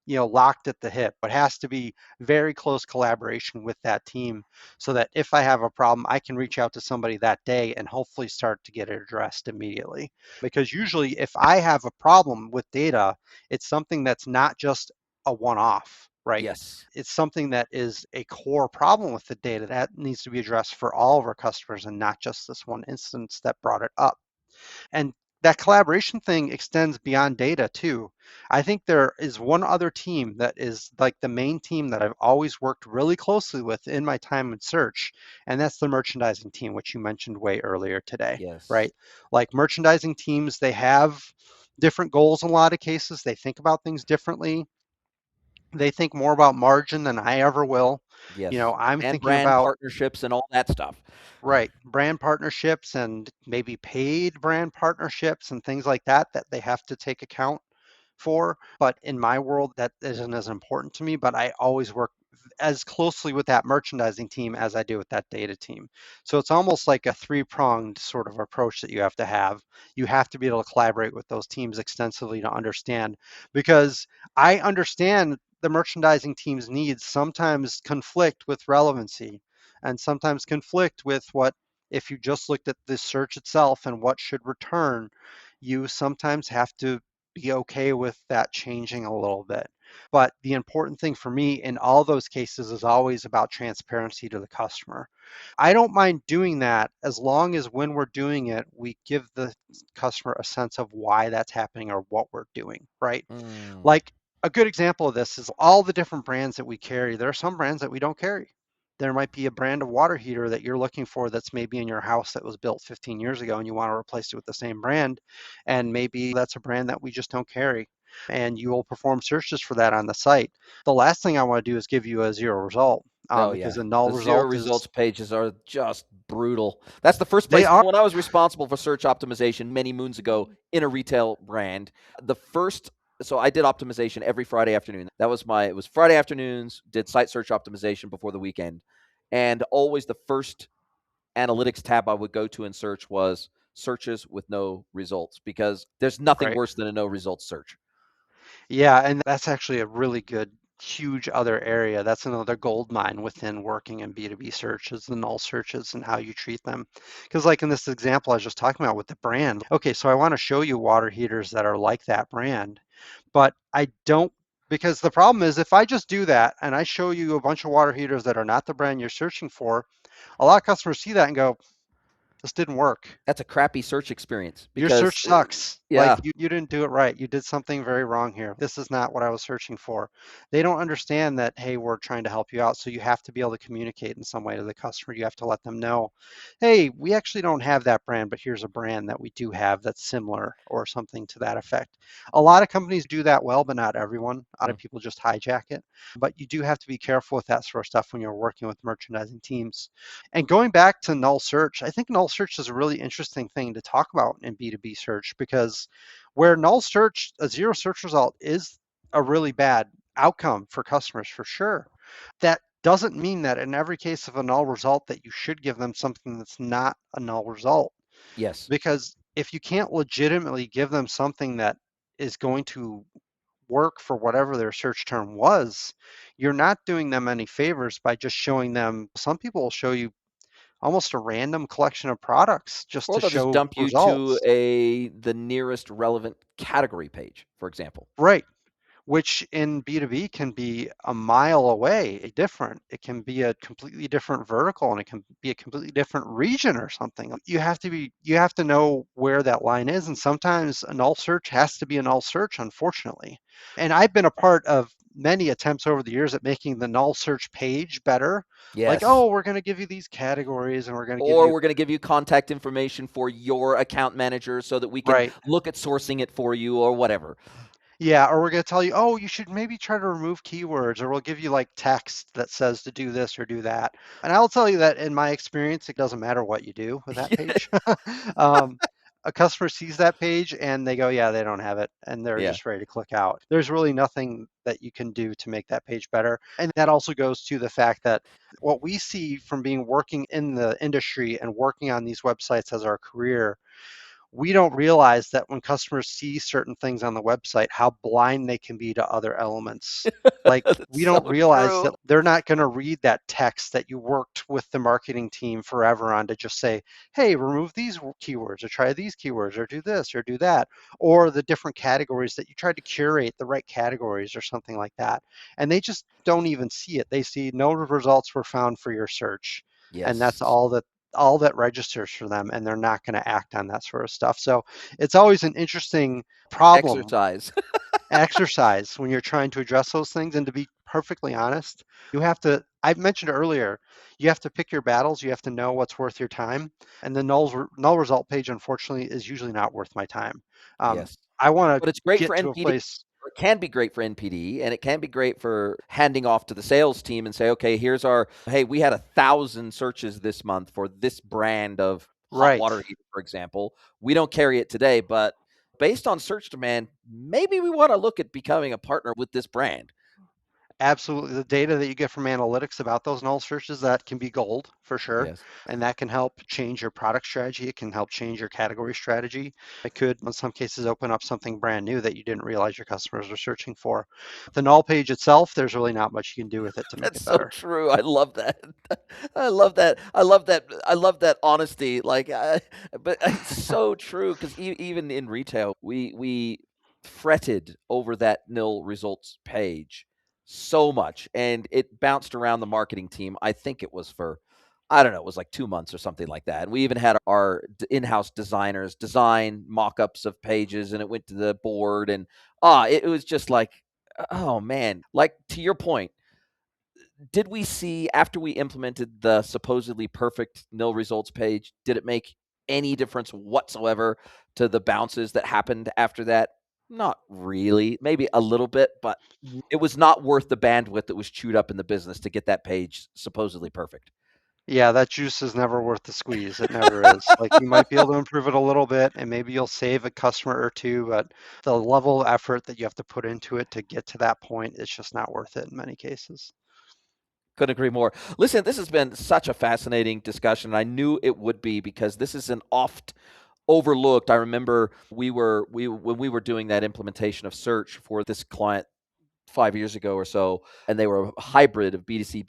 locked at the hip. It has to be very close collaboration with that team so that if I have a problem, I can reach out to somebody that day and hopefully start to get it addressed immediately. Because usually if I have a problem with data, it's something that's not just a one-off, right? yes. It's something that is a core problem with the data that needs to be addressed for all of our customers and not just this one instance that brought it up. And that collaboration thing extends beyond data too. I think there is one other team that is like the main team that I've always worked really closely with in my time in search, and that's the merchandising team, which you mentioned way earlier today, Yes. right? Like merchandising teams, they have different goals in a lot of cases. They think about things differently. They think more about margin than I ever will. Yes. I'm And thinking brand about, partnerships and all that stuff. right, brand partnerships and maybe paid brand partnerships and things like that that they have to take account for. But in my world, that isn't as important to me. But I always work as closely with that merchandising team as I do with that data team. So it's almost like a three-pronged sort of approach that you have to have. You have to be able to collaborate with those teams extensively to understand, because I understand the merchandising team's needs sometimes conflict with relevancy and sometimes conflict with what, if you just looked at the search itself and what should return, you sometimes have to be okay with that changing a little bit. But the important thing for me in all those cases is always about transparency to the customer. I don't mind doing that as long as when we're doing it, we give the customer a sense of why that's happening or what we're doing, right? Mm, Like a good example of this is all the different brands that we carry. There are some brands that we don't carry. There might be a brand of water heater that you're looking for that's maybe in your house that was built 15 years ago and you want to replace it with the same brand. And maybe that's a brand that we just don't carry. And you will perform searches for that on the site. The last thing I want to do is give you a zero result, oh, because yeah. a null The 0 result is, results pages are just brutal. That's the first they place are when I was responsible for search optimization many moons ago in a retail brand, the first so I did optimization every Friday afternoon. That was it was Friday afternoons, did site search optimization before the weekend. And always the first analytics tab I would go to in search was searches with no results because there's nothing right. worse than a no results search. Yeah, and that's actually a really good, huge other area. That's another gold mine within working in B2B searches, the null searches and how you treat them. Because like in this example I was just talking about with the brand, okay, so I want to show you water heaters that are like that brand, but I don't, because the problem is if I just do that and I show you a bunch of water heaters that are not the brand you're searching for, a lot of customers see that and go, this didn't work. That's a crappy search experience Your because search sucks. Like yeah. you didn't do it right. You did something very wrong here. This is not what I was searching for. They don't understand that, hey, we're trying to help you out. So you have to be able to communicate in some way to the customer. You have to let them know, hey, we actually don't have that brand, but here's a brand that we do have that's similar or something to that effect. A lot of companies do that well, but not everyone. A lot of Mm, people just hijack it. But you do have to be careful with that sort of stuff when you're working with merchandising teams. And going back to null search, I think null search is a really interesting thing to talk about in B2B search, because where null search, a zero search result is a really bad outcome for customers for sure. That doesn't mean that in every case of a null result that you should give them something that's not a null result. yes. Because if you can't legitimately give them something that is going to work for whatever their search term was, you're not doing them any favors by just showing them. Some people will show you almost a random collection of products just Or to they'll just show dump you to results. the nearest relevant category page, for example. Right. Which in B2B can be a mile away, different. It can be a completely different vertical and it can be a completely different region or something. You have to know where that line is. And sometimes a null search has to be a null search, unfortunately. And I've been a part of many attempts over the years at making the null search page better. Like, Yes. oh, we're going to give you these categories and we're going to give Or you, we're gonna give you contact information for your account manager so that we can right. look at sourcing it for you or whatever. Yeah, or we're going to tell you, oh, you should maybe try to remove keywords, or we'll give you like text that says to do this or do that. And I'll tell you that in my experience, it doesn't matter what you do with that Yeah. page. um, a customer sees that page and they go, yeah, they don't have it, and they're Yeah. just ready to click out. There's really nothing that you can do to make that page better. And that also goes to the fact that what we see from being working in the industry and working on these websites as our career, we don't realize that when customers see certain things on the website, how blind they can be to other elements. Like, That's we so don't realize true. that they're not going to read that text that you worked with the marketing team forever on to just say, hey, remove these keywords or try these keywords or do this or do that, or the different categories that you tried to curate the right categories or something like that. And they just don't even see it. They see no results were found for your search. And that's Yes. all that registers for them, and they're not going to act on that sort of stuff. So it's always an interesting problem Exercise. exercise when you're trying to address those things. And to be perfectly honest, you have to, I mentioned earlier, you have to pick your battles. You have to know what's worth your time. And the null result page, unfortunately, is usually not worth my time. um, Yes. I want to But it's great for get to a NPD, place. or it can be great for NPD, and it can be great for handing off to the sales team and say, "Okay, here's our hey, we had 1,000 searches this month for this brand of hot Right. water heater, for example. We don't carry it today, but based on search demand, maybe we wanna look at becoming a partner with this brand." Absolutely. The data that you get from analytics about those null searches, that can be gold for sure. Yes. And that can help change your product strategy. It can help change your category strategy. It could, in some cases, open up something brand new that you didn't realize your customers were searching for. The null page itself, there's really not much you can do with it to make That's it so better. true. I love that. I love that. I love that. I love that honesty. But it's so true because even in retail, we fretted over that nil results page so much, and it bounced around the marketing team. I think it was for, I don't know, it was like 2 months or something like that. And we even had our in-house designers design mock-ups of pages, and it went to the board, and it was just like, oh man, like to your point, did we see after we implemented the supposedly perfect nil results page, did it make any difference whatsoever to the bounces that happened after that? Not really. Maybe a little bit, but it was not worth the bandwidth that was chewed up in the business to get that page supposedly perfect. Yeah, that juice is never worth the squeeze. It never is. Like, you might be able to improve it a little bit and maybe you'll save a customer or two, but the level of effort that you have to put into it to get to that point, it's just not worth it in many cases. Couldn't agree more. Listen, this has been such a fascinating discussion. I knew it would be because this is an oft overlooked. I remember we when we were doing that implementation of search for this client 5 years ago or so, and they were a hybrid of B2C,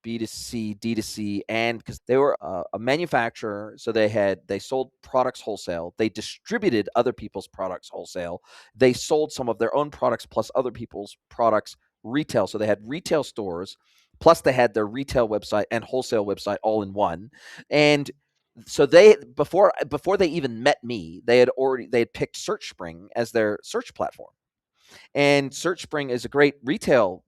B2C, D2C, and because they were a manufacturer, so they sold products wholesale, they distributed other people's products wholesale, they sold some of their own products plus other people's products retail. So they had retail stores, plus they had their retail website and wholesale website all in one. And so they before they even met me, they had picked SearchSpring as their search platform. And SearchSpring is a great retail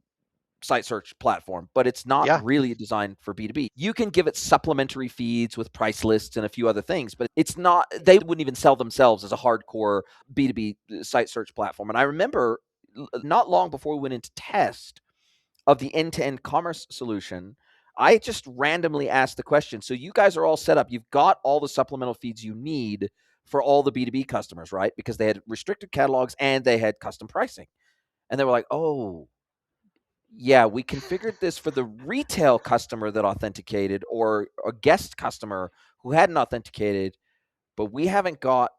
site search platform, but it's not Yeah. really designed for B2B. You can give it supplementary feeds with price lists and a few other things, but it's not, they wouldn't even sell themselves as a hardcore B2B site search platform. And I remember not long before we went into test of the end-to-end commerce solution, I just randomly asked the question. So you guys are all set up. You've got all the supplemental feeds you need for all the B2B customers, right? Because they had restricted catalogs and they had custom pricing. And they were like, "Oh, yeah, we configured this for the retail customer that authenticated or a guest customer who hadn't authenticated, but we haven't got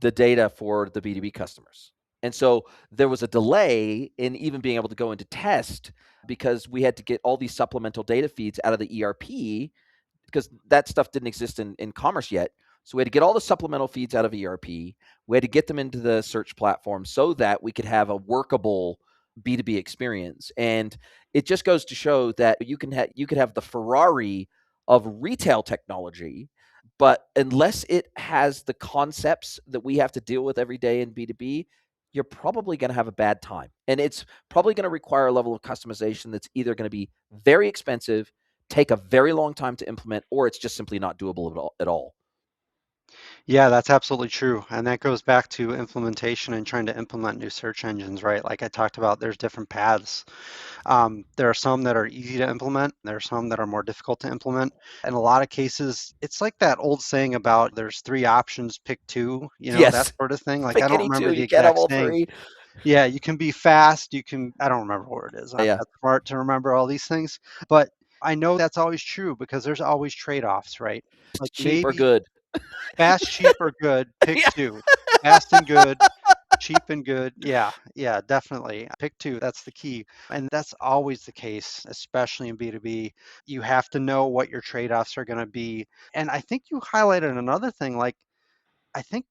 the data for the B2B customers." And so there was a delay in even being able to go into test because we had to get all these supplemental data feeds out of the ERP because that stuff didn't exist in commerce yet. So we had to get all the supplemental feeds out of ERP. We had to get them into the search platform so that we could have a workable B2B experience. And it just goes to show that you could have the Ferrari of retail technology, but unless it has the concepts that we have to deal with every day in B2B, you're probably going to have a bad time. And it's probably going to require a level of customization that's either going to be very expensive, take a very long time to implement, or it's just simply not doable at all. Yeah, that's absolutely true. And that goes back to implementation and trying to implement new search engines, right? Like I talked about, there's different paths. There are some that are easy to implement. There are some that are more difficult to implement. In a lot of cases, it's like that old saying about there's three options, pick two, that Yes. sort of thing. Like I Pick don't any remember two. the You can't have exact all saying. three. Yeah, you can be fast. I don't remember what it is. I'm Yeah. not smart to remember all these things, but I know that's always true because there's always trade-offs, right? Like Cheap or maybe good. fast, cheap, or good, pick Yeah. two. Fast and good, cheap and good. Yeah, yeah, definitely. Pick two. That's the key. And that's always the case, especially in B2B. You have to know what your trade-offs are going to be. And I think you highlighted another thing, like I think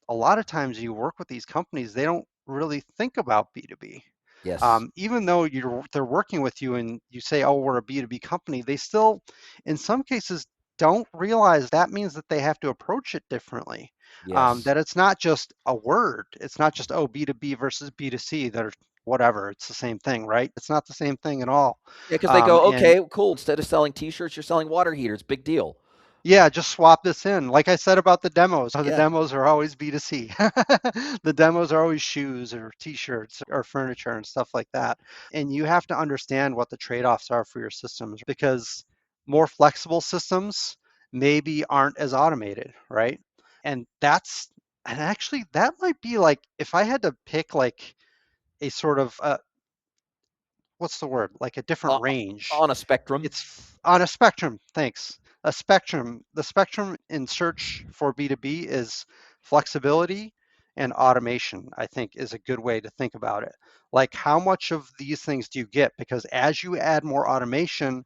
a lot of times you work with these companies, they don't really think about B2B. Yes. Even though they're working with you and you say, oh, we're a B2B company, they still, in some cases, don't realize that means that they have to approach it differently. Yes. That it's not just a word. It's not just, oh, B2B versus B2C. They're whatever. It's the same thing, right? It's not the same thing at all. Yeah, because they go, And okay, cool. Instead of selling T-shirts, you're selling water heaters. Big deal. yeah, just swap this in. Like I said about the demos, how the Yeah. demos are always B2C. The demos are always shoes or t-shirts or furniture and stuff like that. And you have to understand what the trade-offs are for your systems because more flexible systems maybe aren't as automated, right? And and actually that might be like if I had to pick like a sort of what's the word? Like a different O range. on a spectrum. It's on a spectrum. Thanks. A spectrum. The spectrum in search for B2B is flexibility and automation, I think is a good way to think about it. Like how much of these things do you get? Because as you add more automation,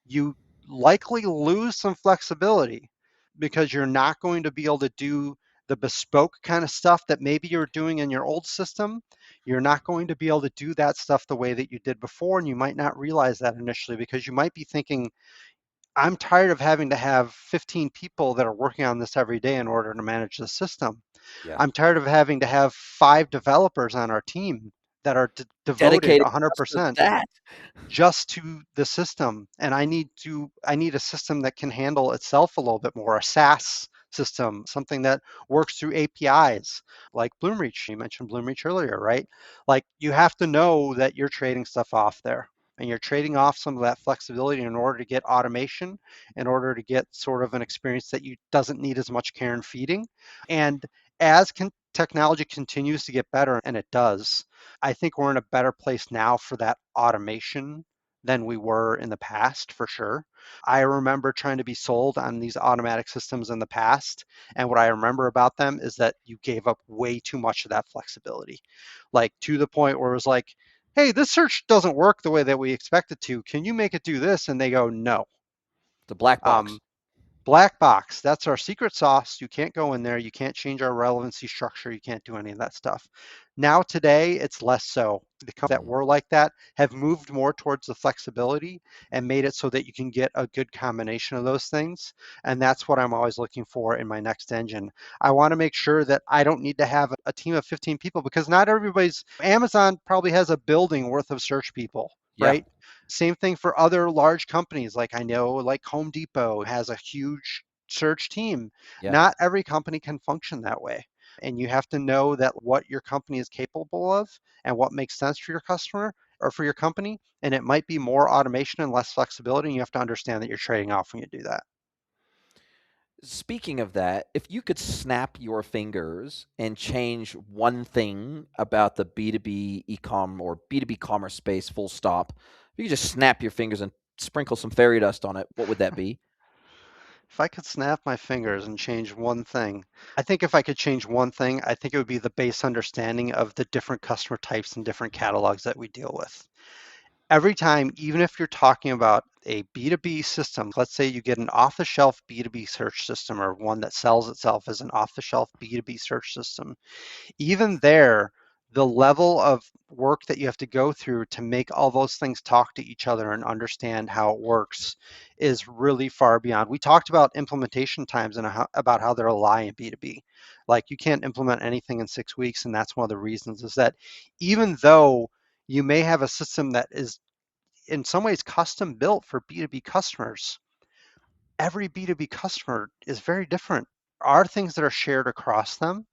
you likely lose some flexibility because you're not going to be able to do the bespoke kind of stuff that maybe you're doing in your old system. You're not going to be able to do that stuff the way that you did before, and you might not realize that initially because you might be thinking, I'm tired of having to have 15 people that are working on this every day in order to manage the system. Yeah. I'm tired of having to have 5 developers on our team that are devoted Dedicated just to 100% that. just to the system, and I need a system that can handle itself a little bit more, a SaaS system, something that works through APIs like Bloomreach. You mentioned Bloomreach earlier, right? Like you have to know that you're trading stuff off there and you're trading off some of that flexibility in order to get automation, in order to get sort of an experience that you doesn't need as much care and feeding. And as technology continues to get better, and it does, I think we're in a better place now for that automation than we were in the past, for sure. I remember trying to be sold on these automatic systems in the past. And what I remember about them is that you gave up way too much of that flexibility, like to the point where it was like, hey, this search doesn't work the way that we expect it to. Can you make it do this? And they go, no. The black box. Um, Black box, that's our secret sauce. You can't go in there. You can't change our relevancy structure. You can't do any of that stuff. Now, today, it's less so. The companies that Mhm. were like that have moved more towards the flexibility and made it so that you can get a good combination of those things. And that's what I'm always looking for in my next engine. I want to make sure that I don't need to have a team of 15 people because not everybody's, Amazon probably has a building worth of search people, Yeah. right? Same thing for other large companies. Like I know, like Home Depot has a huge search team. Yeah. Not every company can function that way. And you have to know that what your company is capable of and what makes sense for your customer or for your company. And it might be more automation and less flexibility. And you have to understand that you're trading off when you do that. Speaking of that, if you could snap your fingers and change one thing about the B2B ecom or B2B commerce space, full stop, if you could just snap your fingers and sprinkle some fairy dust on it, what would that be? If I could snap my fingers and change one thing, I think if I could change one thing, I think it would be the base understanding of the different customer types and different catalogs that we deal with. Every time, even if you're talking about a B2B system, let's say you get an off the shelf B2B search system or one that sells itself as an off the shelf B2B search system, even there, the level of work that you have to go through to make all those things talk to each other and understand how it works is really far beyond. We talked about implementation times and about how they're a lie in B2B. Like you can't implement anything in 6 weeks, and that's one of the reasons is that even though you may have a system that is in some ways custom built for B2B customers, every B2B customer is very different. are things that are shared across them,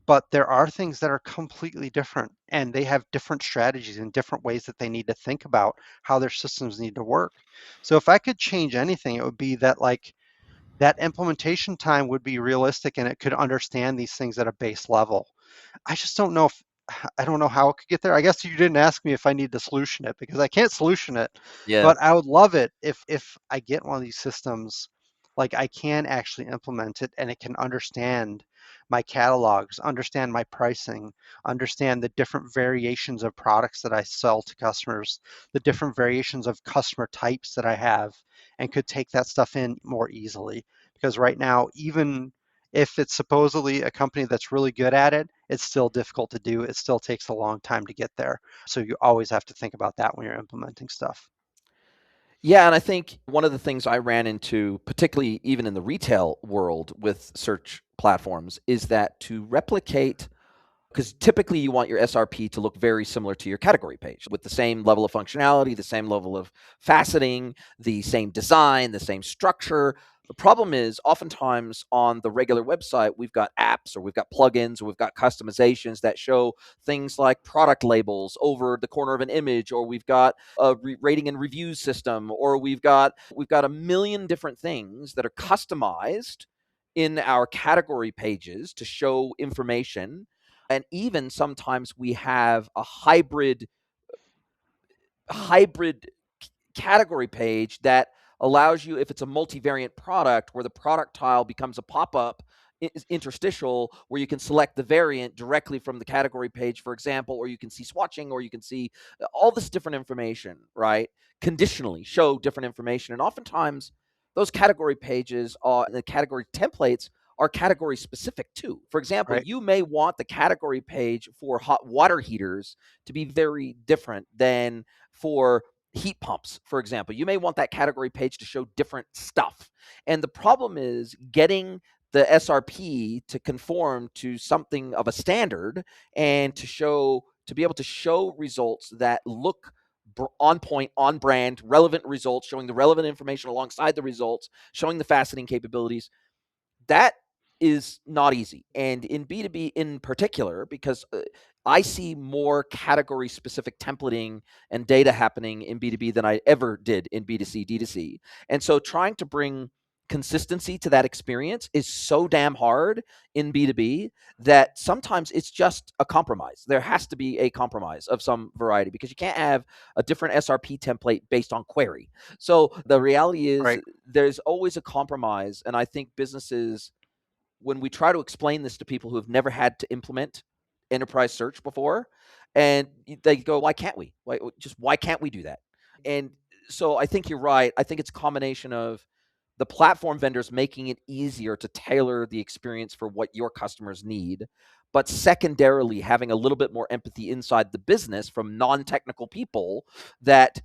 but there are things that are completely different, and they have different strategies and different ways that they need to think about how their systems need to work. So if I could change anything, it would be that like that implementation time would be realistic and it could understand these things at a base level. I just don't know if I don't know how it could get there. I guess you didn't ask me if I need to solution it because I can't solution it, Yeah. but I would love it if I get one of these systems, like I can actually implement it and it can understand my catalogs, understand my pricing, understand the different variations of products that I sell to customers, the different variations of customer types that I have, and could take that stuff in more easily. Because right now, even if it's supposedly a company that's really good at it, it's still difficult to do. It still takes a long time to get there. So you always have to think about that when you're implementing stuff. Yeah, and I think one of the things I ran into, particularly even in the retail world with search platforms, is that to replicate, because typically you want your SRP to look very similar to your category page with the same level of functionality, the same level of faceting, the same design, the same structure. The problem is oftentimes on the regular website, we've got apps or we've got plugins or we've got customizations that show things like product labels over the corner of an image, or we've got a rating and review system, or we've got a million different things that are customized in our category pages to show information. And even sometimes we have a hybrid category page that allows you, if it's a multivariant product, where the product tile becomes a pop-up interstitial where you can select the variant directly from the category page, for example, or you can see swatching, or you can see all this different information, right? Conditionally show different information. And oftentimes those category pages are the category templates are category specific too. For example, Right. you may want the category page for hot water heaters to be very different than for heat pumps, for example. You may want that category page to show different stuff. And the problem is getting the SRP to conform to something of a standard and to be able to show results that look on point, on brand, relevant results, showing the relevant information alongside the results, showing the faceting capabilities. That is not easy. And in B2B in particular, because I see more category specific templating and data happening in B2B than I ever did in B2C, D2C. And so trying to bring consistency to that experience is so damn hard in B2B that sometimes it's just a compromise. There has to be a compromise of some variety because you can't have a different SRP template based on query. So the reality is Right. there's always a compromise. And I think businesses, when we try to explain this to people who have never had to implement enterprise search before, and they go, why can't we? Why can't we do that? And so I think you're right. I think it's a combination of the platform vendors making it easier to tailor the experience for what your customers need, but secondarily having a little bit more empathy inside the business from non-technical people that,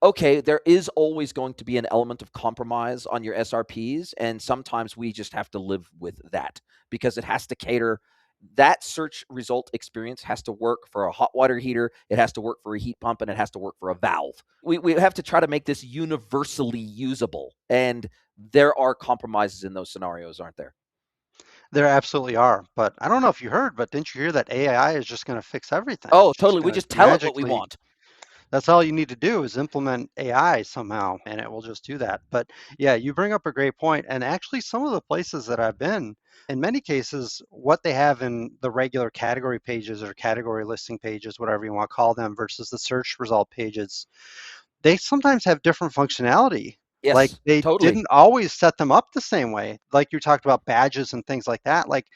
okay, there is always going to be an element of compromise on your SRPs, and sometimes we just have to live with that because it has to cater. That search result experience has to work for a hot water heater, it has to work for a heat pump, and it has to work for a valve. We have to try to make this universally usable, and there are compromises in those scenarios, aren't there? There absolutely are. But I don't know if you heard, but didn't you hear that AI is just going to fix everything? Oh, It's just totally. We going to just tell it what we magically, want. that's all you need to do is implement AI somehow and it will just do that. But yeah, you bring up a great point. And actually, some of the places that I've been, in many cases, what they have in the regular category pages or category listing pages, whatever you want to call them, versus the search result pages, they sometimes have different functionality. Like Yes, they totally. didn't always set them up the same way. Like you talked about badges and things like that. Like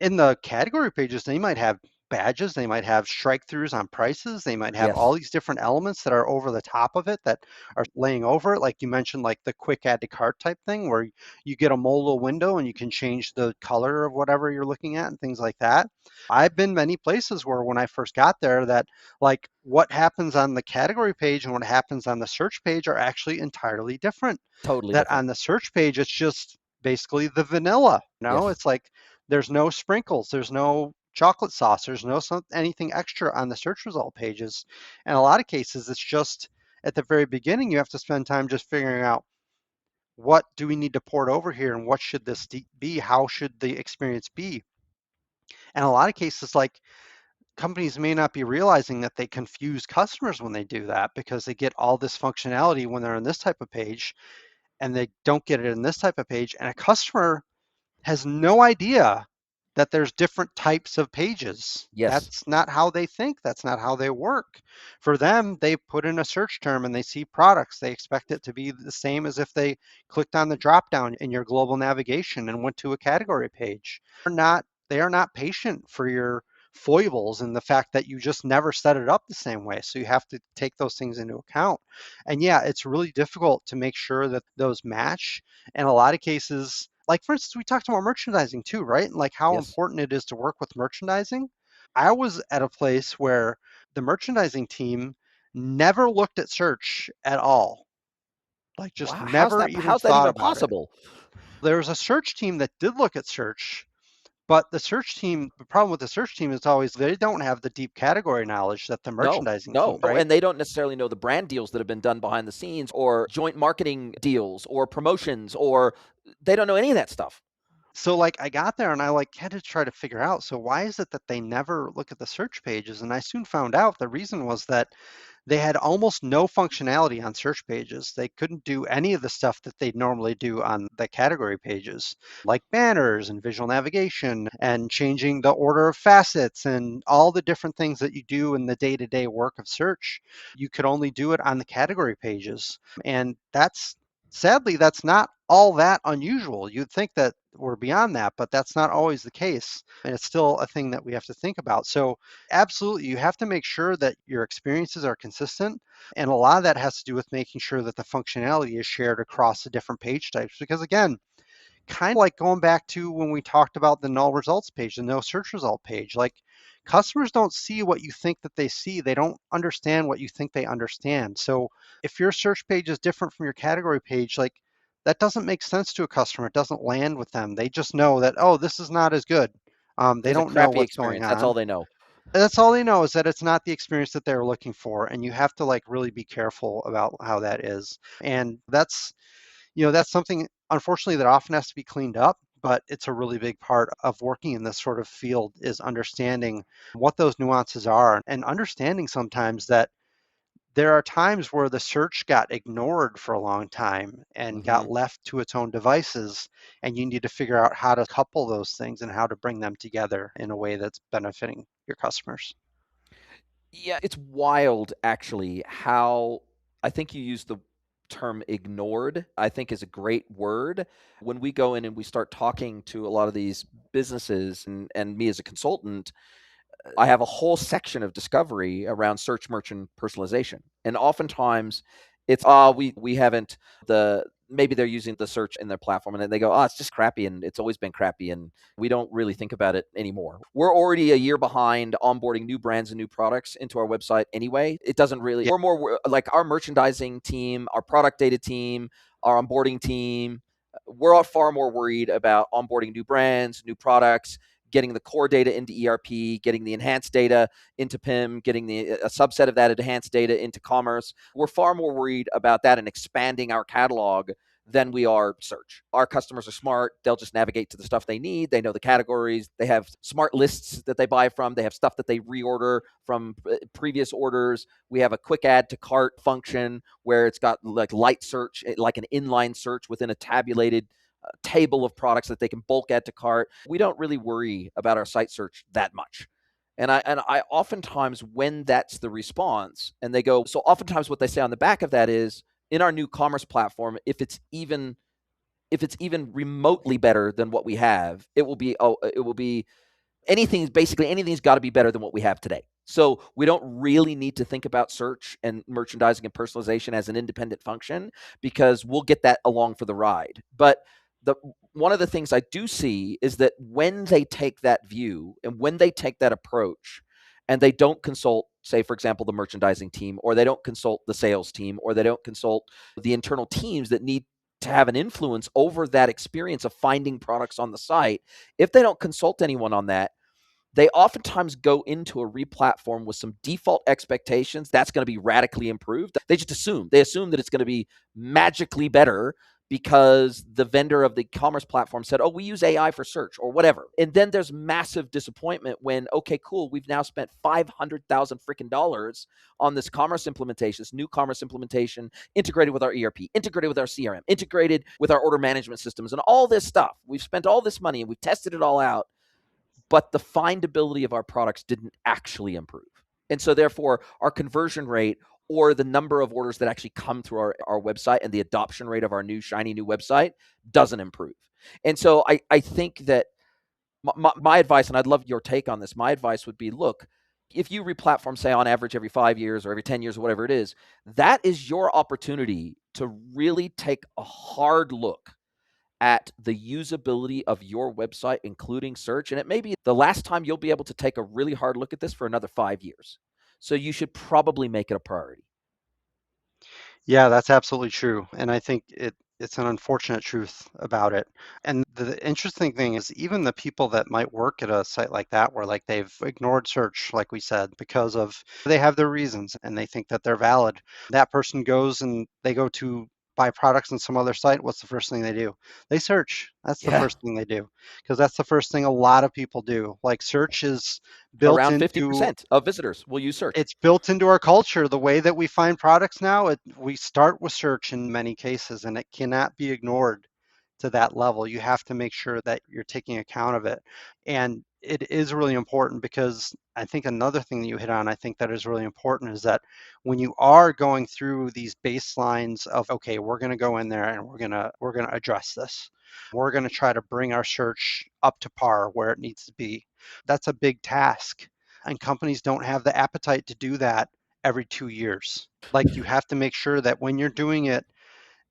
in the category pages, they might have badges, they might have strike throughs on prices, they might have all Yes, these different elements that are over the top of it that are laying over it. Like you mentioned, like the quick add to cart type thing where you get a mobile window and you can change the color of whatever you're looking at and things like that. I've been many places where when I first got there that like what happens on the category page and what happens on the search page are actually entirely different. totally That different. on the search page, it's just basically the vanilla. Yes. It's like there's no sprinkles, there's no chocolate sauce, there's no anything extra on the search result pages. And a lot of cases, it's just at the very beginning, you have to spend time just figuring out what do we need to port over here, and what should this be? How should the experience be? And a lot of cases, like, companies may not be realizing that they confuse customers when they do that, because they get all this functionality when they're on this type of page and they don't get it in this type of page. And a customer has no idea that there's different types of pages. Yes. That's not how they think. That's not how they work. For them, they put in a search term and they see products. They expect it to be the same as if they clicked on the drop down in your global navigation and went to a category page. They are not patient for your foibles and the fact that you just never set it up the same way. So you have to take those things into account. And yeah, it's really difficult to make sure that those match. In a lot of cases, like for instance, we talked about merchandising too, right? Like how Yes. important it is to work with merchandising. I was at a place where the merchandising team never looked at search at all, like just Wow. never even How's that thought even about it. possible? There was a search team that did look at search, but the problem with the search team is always they don't have the deep category knowledge that the No, merchandising team, no. Oh, right? and they don't necessarily know the brand deals that have been done behind the scenes or joint marketing deals or promotions, or they don't know any of that stuff. So like I got there and I like had to try to figure out, so why is it that they never look at the search pages? And I soon found out the reason was that they had almost no functionality on search pages. They couldn't do any of the stuff that they normally do on the category pages, like banners and visual navigation and changing the order of facets and all the different things that you do in the day-to-day work of search. You could only do it on the category pages. And sadly, that's not all that unusual. You'd think that we're beyond that, but that's not always the case. And it's still a thing that we have to think about. So absolutely, you have to make sure that your experiences are consistent. And a lot of that has to do with making sure that the functionality is shared across the different page types. Because again, kind of like going back to when we talked about the null results page, the no search result page, like customers don't see what you think that they see. They don't understand what you think they understand. So if your search page is different from your category page, like that doesn't make sense to a customer. It doesn't land with them. They just know that, oh, this is not as good. They There's a don't know crappy what's going experience. That's all on. they know. That's all they know, is that it's not the experience that they're looking for. And you have to like really be careful about how that is. And that's something unfortunately that often has to be cleaned up, but it's a really big part of working in this sort of field, is understanding what those nuances are and understanding sometimes that there are times where the search got ignored for a long time and Hmm. got left to its own devices, and you need to figure out how to couple those things and how to bring them together in a way that's benefiting your customers. Yeah, it's wild actually how I think you used the term ignored, I think is a great word. When we go in and we start talking to a lot of these businesses and me as a consultant, I have a whole section of discovery around search merchant personalization. And oftentimes it's we haven't the maybe they're using the search in their platform and then they go, "Oh, it's just crappy and it's always been crappy and we don't really think about it anymore." We're already a year behind onboarding new brands and new products into our website anyway. It doesn't really Yeah. we're more like our merchandising team, our product data team, our onboarding team, we're all far more worried about onboarding new brands, new products, getting the core data into ERP, getting the enhanced data into PIM, getting a subset of that enhanced data into commerce. We're far more worried about that and expanding our catalog than we are search. Our customers are smart. They'll just navigate to the stuff they need. They know the categories. They have smart lists that they buy from. They have stuff that they reorder from previous orders. We have a quick add to cart function where it's got like light search, like an inline search within a tabulated table of products that they can bulk add to cart. We don't really worry about our site search that much. And I oftentimes, when that's the response, and they go, so oftentimes what they say on the back of that is, in our new commerce platform, if it's even remotely better than what we have, it will be anything's got to be better than what we have today. So we don't really need to think about search and merchandising and personalization as an independent function because we'll get that along for the ride. But the one of the things I do see is that when they take that view and when they take that approach and they don't consult, say, for example, the merchandising team, or they don't consult the sales team, or they don't consult the internal teams that need to have an influence over that experience of finding products on the site, if they don't consult anyone on that, they oftentimes go into a replatform with some default expectations that's going to be radically improved. They assume that it's going to be magically better because the vendor of the commerce platform said, oh, we use AI for search or whatever. And then there's massive disappointment when, okay, cool, we've now spent 500,000 freaking dollars on this commerce implementation, this new commerce implementation, integrated with our ERP, integrated with our CRM, integrated with our order management systems and all this stuff. We've spent all this money and we've tested it all out, but the findability of our products didn't actually improve. And so therefore our conversion rate or the number of orders that actually come through our website and the adoption rate of our new shiny new website doesn't improve. And so I think that my advice, and I'd love your take on this, my advice would be, look, if you replatform, say, on average every 5 years or every 10 years or whatever it is, that is your opportunity to really take a hard look at the usability of your website, including search. And it may be the last time you'll be able to take a really hard look at this for another 5 years. So you should probably make it a priority. Yeah, that's absolutely true. And I think it's an unfortunate truth about it. And the interesting thing is even the people that might work at a site like that where like they've ignored search, like we said, because of they have their reasons and they think that they're valid. That person goes and they go to buy products on some other site. What's the first thing they do? They search. That's the Yeah. first thing they do because that's the first thing a lot of people do. Like search is built Around into 50% of visitors will use search. it's built into our culture. The way that we find products now, we start with search in many cases, and it cannot be ignored to that level. You have to make sure that you're taking account of it. And it is really important because I think another thing that you hit on, I think that is really important is that when you are going through these baselines of, okay, we're going to go in there and we're going to address this. We're going to try to bring our search up to par where it needs to be. That's a big task and companies don't have the appetite to do that every 2 years. Like you have to make sure that when you're doing it,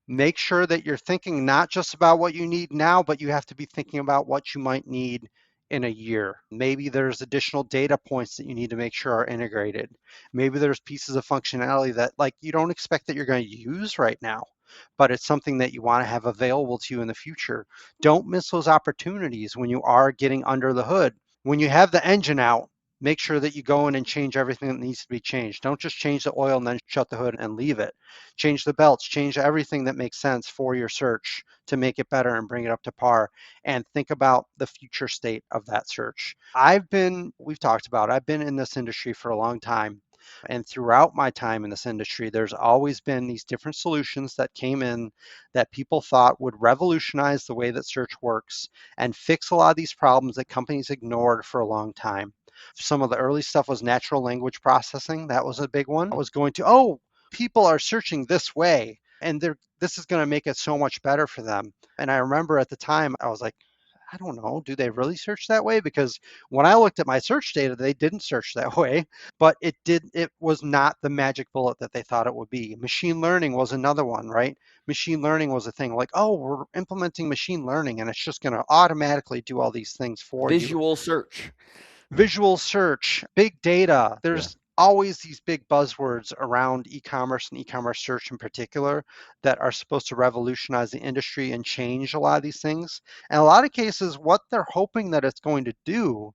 make sure that you're thinking not just about what you need now, but you have to be thinking about what you might need in a year. Maybe there's additional data points that you need to make sure are integrated. Maybe there's pieces of functionality that like you don't expect that you're going to use right now, but it's something that you want to have available to you in the future. Don't miss those opportunities when you are getting under the hood. When you have the engine out, make sure that you go in and change everything that needs to be changed. Don't just change the oil and then shut the hood and leave it. Change the belts, change everything that makes sense for your search to make it better and bring it up to par. And think about the future state of that search. We've talked about, I've been in this industry for a long time. And throughout my time in this industry, there's always been these different solutions that came in that people thought would revolutionize the way that search works and fix a lot of these problems that companies ignored for a long time. Some of the early stuff was natural language processing. That was a big one. It was going to, oh, people are searching this way and this is going to make it so much better for them. And I remember at the time, I was like, I don't know, do they really search that way? Because when I looked at my search data, they didn't search that way, but it was not the magic bullet that they thought it would be. Machine learning was another one, right? Machine learning was a thing like, oh, we're implementing machine learning and it's just going to automatically do all these things for you. Visual search. Visual search, big data. Yeah. There's always these big buzzwords around e-commerce and e-commerce search in particular that are supposed to revolutionize the industry and change a lot of these things. And a lot of cases, what they're hoping that it's going to do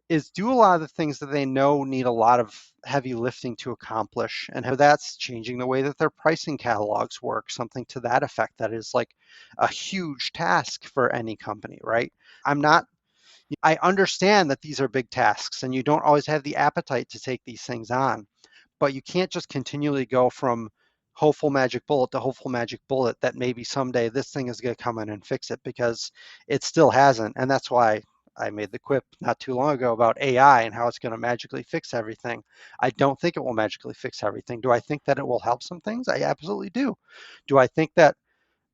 is do a lot of the things that they know need a lot of heavy lifting to accomplish. And how that's changing the way that their pricing catalogs work, something to that effect that is like a huge task for any company, right? I'm not I understand that these are big tasks and you don't always have the appetite to take these things on, but you can't just continually go from hopeful magic bullet to hopeful magic bullet that maybe someday this thing is going to come in and fix it because it still hasn't. And that's why I made the quip not too long ago about AI and how it's going to magically fix everything. I don't think it will magically fix everything. Do I think that it will help some things? I absolutely do. Do I think that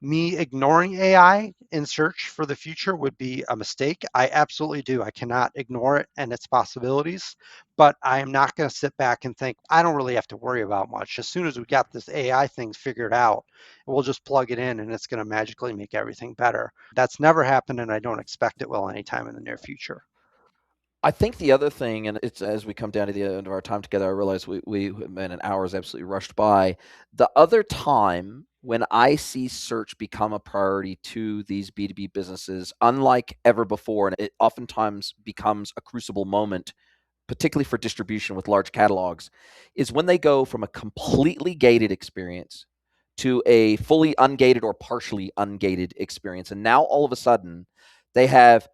me ignoring AI in search for the future would be a mistake? I absolutely do. I cannot ignore it and its possibilities, but I am not going to sit back and think, I don't really have to worry about much. As soon as we got this AI thing figured out, we'll just plug it in and it's going to magically make everything better. That's never happened and I don't expect it will anytime in the near future. I think the other thing, and it's as we come down to the end of our time together, I realize man, an hour has absolutely rushed by. The other time when I see search become a priority to these B2B businesses, unlike ever before, and it oftentimes becomes a crucible moment, particularly for distribution with large catalogs, is when they go from a completely gated experience to a fully ungated or partially ungated experience. And now all of a sudden, they have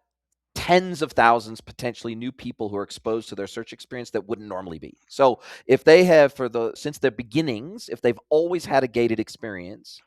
tens of thousands potentially new people who are exposed to their search experience that wouldn't normally be. So if they have since their beginnings, if they've always had a gated experience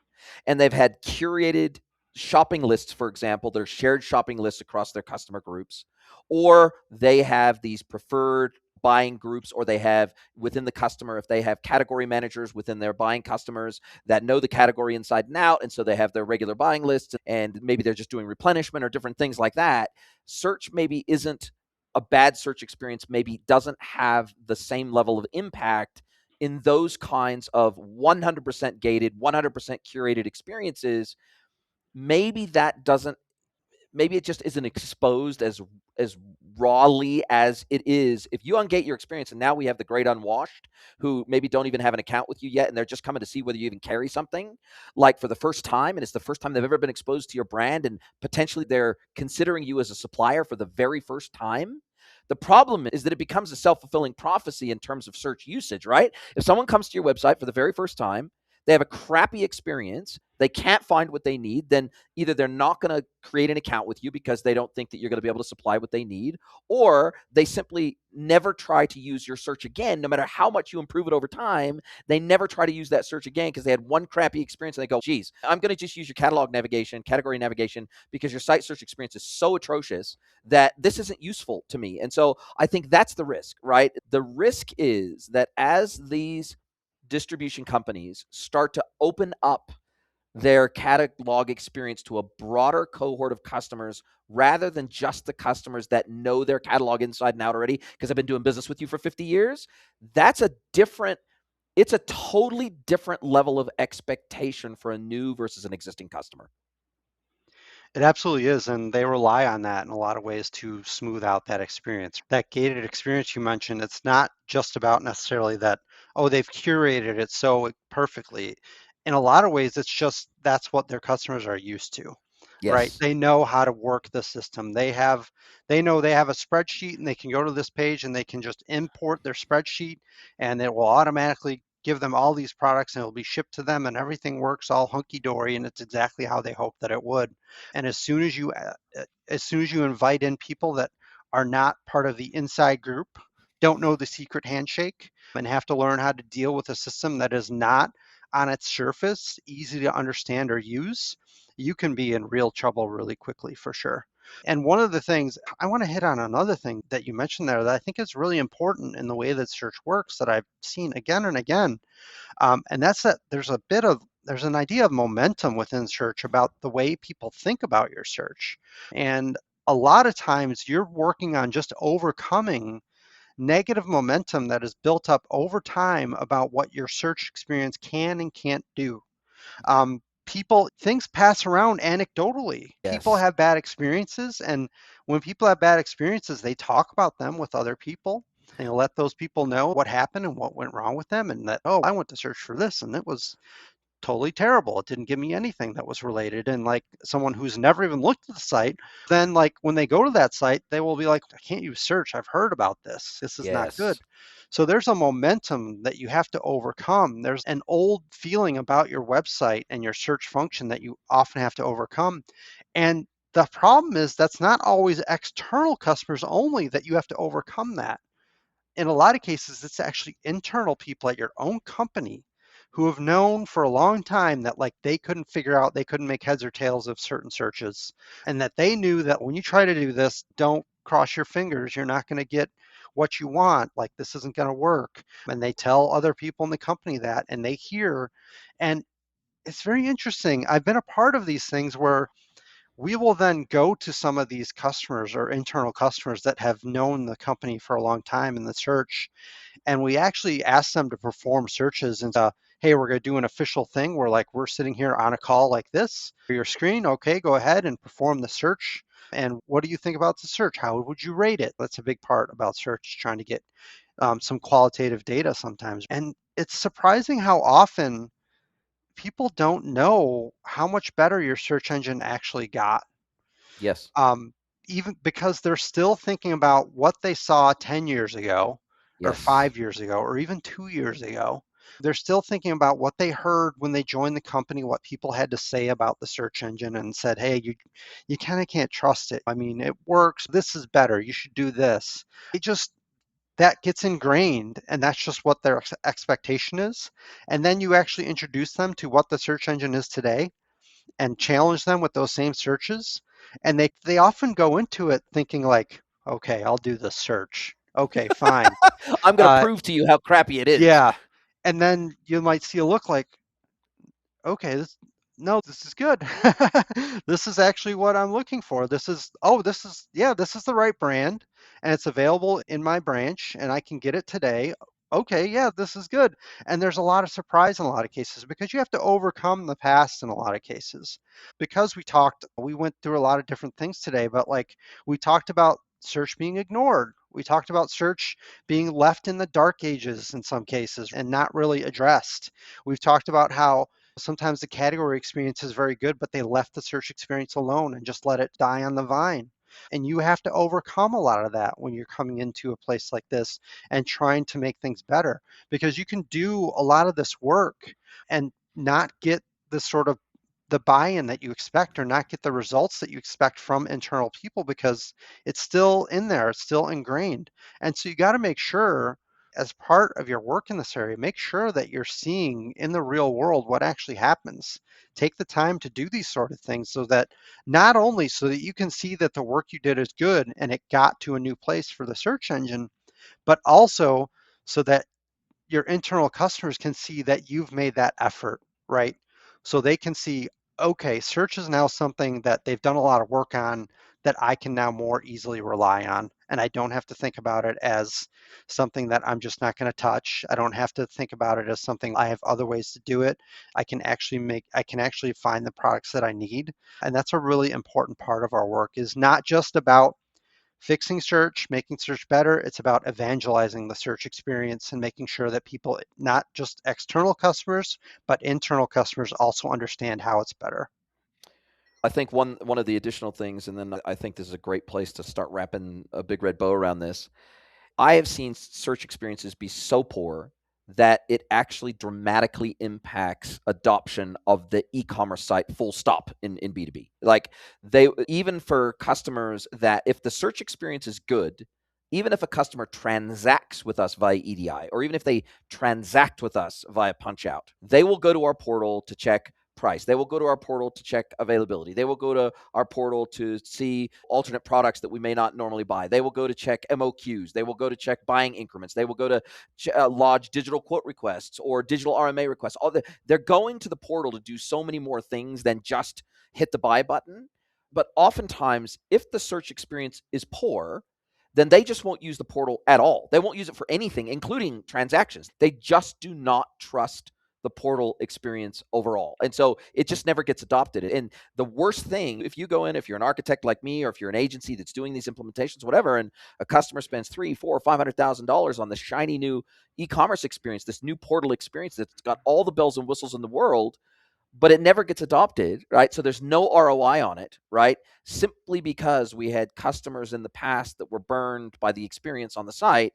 and they've had curated shopping lists, for example, their shared shopping lists across their customer groups, or they have these preferred buying groups, or they have within the customer, if they have category managers within their buying customers that know the category inside and out, and so they have their regular buying lists, and maybe they're just doing replenishment or different things like that. Search maybe isn't a bad search experience, maybe doesn't have the same level of impact in those kinds of 100% gated, 100% curated experiences. Maybe that doesn't, maybe it just isn't exposed as rawly as it is if you ungate your experience. And now we have the great unwashed who maybe don't even have an account with you yet, and they're just coming to see whether you even carry something like for the first time, and it's the first time they've ever been exposed to your brand, and potentially they're considering you as a supplier for the very first time. The problem is that it becomes a self-fulfilling prophecy in terms of search usage, right? If someone comes to your website for the very first time, they have a crappy experience, they can't find what they need, then either they're not going to create an account with you because they don't think that you're going to be able to supply what they need, or they simply never try to use your search again. No matter how much you improve it over time, they never try to use that search again because they had one crappy experience and they go, geez, I'm going to just use your catalog navigation, category navigation, because your site search experience is so atrocious that this isn't useful to me. And so I think that's the risk, right? The risk is that as these distribution companies start to open up their catalog experience to a broader cohort of customers rather than just the customers that know their catalog inside and out already because I've been doing business with you for 50 years, it's a totally different level of expectation for a new versus an existing customer. It absolutely is, and they rely on that in a lot of ways to smooth out that experience. That gated experience you mentioned, it's not just about necessarily that, oh, they've curated it so perfectly. In a lot of ways, it's just that's what their customers are used to, right? Yes. They know how to work the system. They know they have a spreadsheet and they can go to this page and they can just import their spreadsheet and it will automatically give them all these products and it'll be shipped to them and everything works all hunky dory and it's exactly how they hoped that it would. And as soon as you invite in people that are not part of the inside group, don't know the secret handshake, and have to learn how to deal with a system that is not on its surface easy to understand or use, you can be in real trouble really quickly for sure. And one of the things I want to hit on, another thing that you mentioned there that I think is really important in the way that search works that I've seen again and again, and that's that there's an idea of momentum within search about the way people think about your search. And a lot of times you're working on just overcoming negative momentum that is built up over time about what your search experience can and can't do. Things pass around anecdotally. People Yes. have bad experiences, and when people have bad experiences, they talk about them with other people and let those people know what happened and what went wrong with them, and that, oh, I went to search for this and it was totally terrible. It didn't give me anything that was related. And like someone who's never even looked at the site, then like when they go to that site, they will be like, I can't use search. I've heard about this. This is not good. Yes. So there's a momentum that you have to overcome. There's an old feeling about your website and your search function that you often have to overcome. And the problem is that's not always external customers only that you have to overcome that. In a lot of cases, it's actually internal people at your own company who have known for a long time that like they couldn't make heads or tails of certain searches, and that they knew that when you try to do this, don't cross your fingers, you're not going to get what you want, like this isn't going to work. And they tell other people in the company that, and they hear, and it's very interesting. I've been a part of these things where we will then go to some of these customers or internal customers that have known the company for a long time in the search, and we actually ask them to perform searches and hey, we're going to do an official thing where like we're sitting here on a call like this for your screen. Okay, go ahead and perform the search. And what do you think about the search? How would you rate it? That's a big part about search, trying to get some qualitative data sometimes. And it's surprising how often people don't know how much better your search engine actually got. Yes. um, Even because they're still thinking about what they saw 10 years ago or Yes. 5 years ago or even 2 years ago. They're still thinking about what they heard when they joined the company, what people had to say about the search engine and said, hey, you kind of can't trust it. I mean, it works. This is better. You should do this. It just, that gets ingrained, and that's just what their expectation is. And then you actually introduce them to what the search engine is today and challenge them with those same searches. And they often go into it thinking like, okay, I'll do the search. Okay, fine. I'm going to Uh, prove to you how crappy it is. yeah. And then you might see a look like, okay, no, this is good. This is actually what I'm looking for. This is the right brand and it's available in my branch and I can get it today. Okay, yeah, this is good. And there's a lot of surprise in a lot of cases because you have to overcome the past in a lot of cases. Because we went through a lot of different things today, but like we talked about search being ignored. We talked about search being left in the dark ages in some cases and not really addressed. We've talked about how sometimes the category experience is very good, but they left the search experience alone and just let it die on the vine. And you have to overcome a lot of that when you're coming into a place like this and trying to make things better because you can do a lot of this work and not get the sort of the buy-in that you expect or not get the results that you expect from internal people because it's still in there, it's still ingrained. And so you got to make sure as part of your work in this area, make sure that you're seeing in the real world what actually happens. Take the time to do these sort of things so that not only so that you can see that the work you did is good and it got to a new place for the search engine, but also so that your internal customers can see that you've made that effort, right? So they can see, okay, search is now something that they've done a lot of work on that I can now more easily rely on. And I don't have to think about it as something that I'm just not going to touch. I don't have to think about it as something I have other ways to do it. I can actually find the products that I need. And that's a really important part of our work is not just about fixing search, making search better. It's about evangelizing the search experience and making sure that people, not just external customers, but internal customers also understand how it's better. I think one of the additional things, and then I think this is a great place to start wrapping a big red bow around this. I have seen search experiences be so poor that it actually dramatically impacts adoption of the e-commerce site full stop in B2B. Like they even for customers that if the search experience is good, even if a customer transacts with us via EDI or even if they transact with us via punch out, they will go to our portal to check price. They will go to our portal to check availability. They will go to our portal to see alternate products that we may not normally buy. They will go to check MOQs. They will go to check buying increments. They will go to lodge digital quote requests or digital RMA requests. They're going to the portal to do so many more things than just hit the buy button. But oftentimes, if the search experience is poor, then they just won't use the portal at all. They won't use it for anything, including transactions. They just do not trust the portal experience overall. And so it just never gets adopted. And the worst thing, if you go in, if you're an architect like me, or if you're an agency that's doing these implementations, whatever, and a customer spends $300,000, $400,000, $500,000 on this shiny new e-commerce experience, this new portal experience that's got all the bells and whistles in the world, but it never gets adopted, right? So there's no ROI on it, right? Simply because we had customers in the past that were burned by the experience on the site.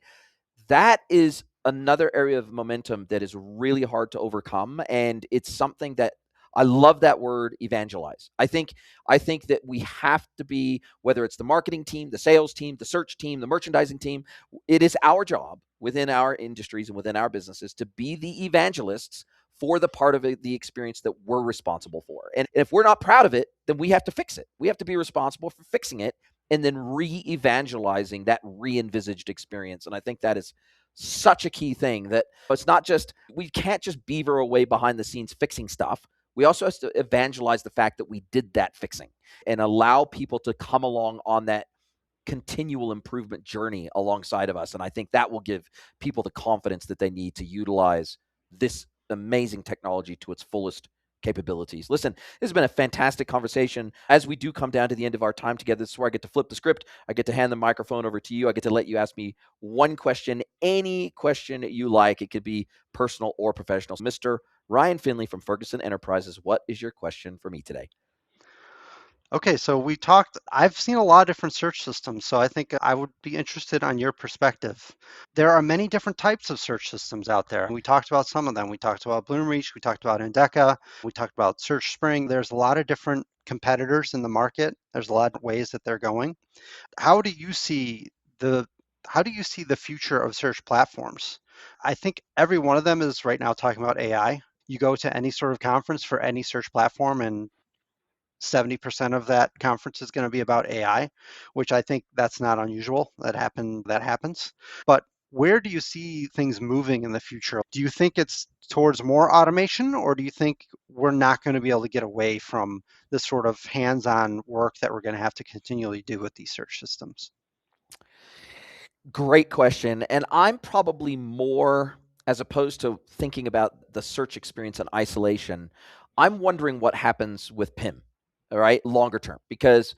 That is another area of momentum that is really hard to overcome. And it's something that I love that word evangelize. I think that we have to be, whether it's the marketing team, the sales team, the search team, the merchandising team, it is our job within our industries and within our businesses to be the evangelists for the part of the experience that we're responsible for. And if we're not proud of it, then we have to fix it. We have to be responsible for fixing it and then re-evangelizing that re-envisaged experience. And I think that is such a key thing, that it's not just, we can't just beaver away behind the scenes fixing stuff. We also have to evangelize the fact that we did that fixing and allow people to come along on that continual improvement journey alongside of us. And I think that will give people the confidence that they need to utilize this amazing technology to its fullest capabilities. Listen, this has been a fantastic conversation. As we do come down to the end of our time together, this is where I get to flip the script. I get to hand the microphone over to you. I get to let you ask me one question, any question you like. It could be personal or professional. Mr. Ryan Finley from Ferguson Enterprises, what is your question for me today? Okay, so I've seen a lot of different search systems, so I think I would be interested on your perspective. There are many different types of search systems out there. We talked about some of them. We talked about Bloomreach, we talked about Endeca, we talked about SearchSpring. There's a lot of different competitors in the market. There's a lot of ways that they're going. How do you see the how do you see the future of search platforms? I think every one of them is right now talking about AI. You go to any sort of conference for any search platform and 70% of that conference is going to be about AI, which I think that's not unusual. That happens. But where do you see things moving in the future? Do you think it's towards more automation, or do you think we're not going to be able to get away from this sort of hands-on work that we're going to have to continually do with these search systems? Great question. And I'm probably more, as opposed to thinking about the search experience in isolation, I'm wondering what happens with PIM, all right, longer term. Because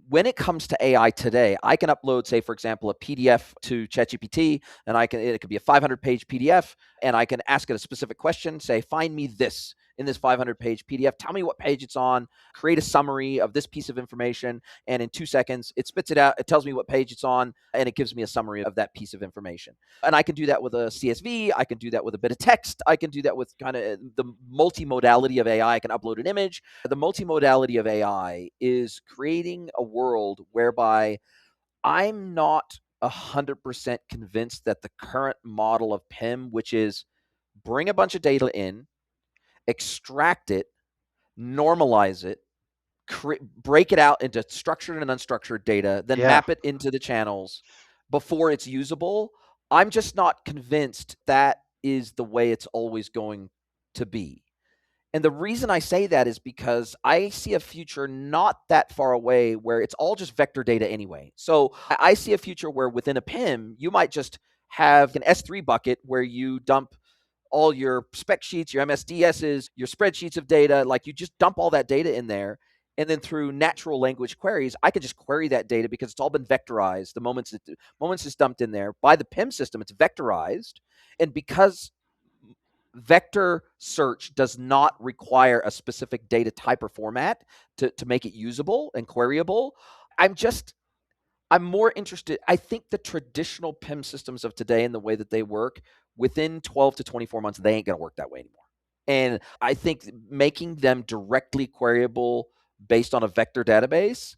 when it comes to AI today, I can upload, say, for example, a PDF to ChatGPT, and it could be a 500-page PDF, and I can ask it a specific question, say, find me this in this 500-page PDF. Tell me what page it's on, create a summary of this piece of information, and in 2 seconds, it spits it out. It tells me what page it's on, and it gives me a summary of that piece of information. And I can do that with a CSV. I can do that with a bit of text. I can do that with kind of the multimodality of AI. I can upload an image. The multimodality of AI is creating a world whereby I'm not 100% convinced that the current model of PIM, which is bring a bunch of data in, extract it, normalize it, break it out into structured and unstructured data, then Yeah. map it into the channels before it's usable. I'm just not convinced that is the way it's always going to be. And the reason I say that is because I see a future not that far away where it's all just vector data anyway. So I see a future where within a PIM, you might just have an S3 bucket where you dump all your spec sheets, your MSDSs, your spreadsheets of data, like you just dump all that data in there. And then through natural language queries, I could just query that data because it's all been vectorized. The moments it's dumped in there by the PIM system, it's vectorized. And because vector search does not require a specific data type or format to make it usable and queryable, I'm just I'm more interested. I think the traditional PIM systems of today and the way that they work, within 12 to 24 months, they ain't going to work that way anymore. And I think making them directly queryable based on a vector database,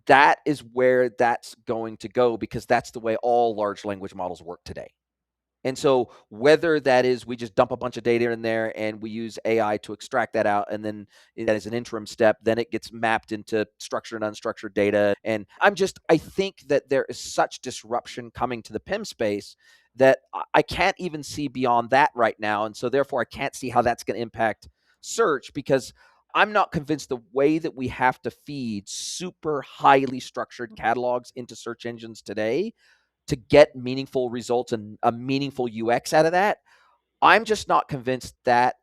that is where that's going to go because that's the way all large language models work today. And so whether that is we just dump a bunch of data in there and we use AI to extract that out, and then that is an interim step, then it gets mapped into structured and unstructured data. And I think that there is such disruption coming to the PIM space that I can't even see beyond that right now. And so therefore I can't see how that's going to impact search because I'm not convinced the way that we have to feed super highly structured catalogs into search engines today to get meaningful results and a meaningful UX out of that. I'm just not convinced that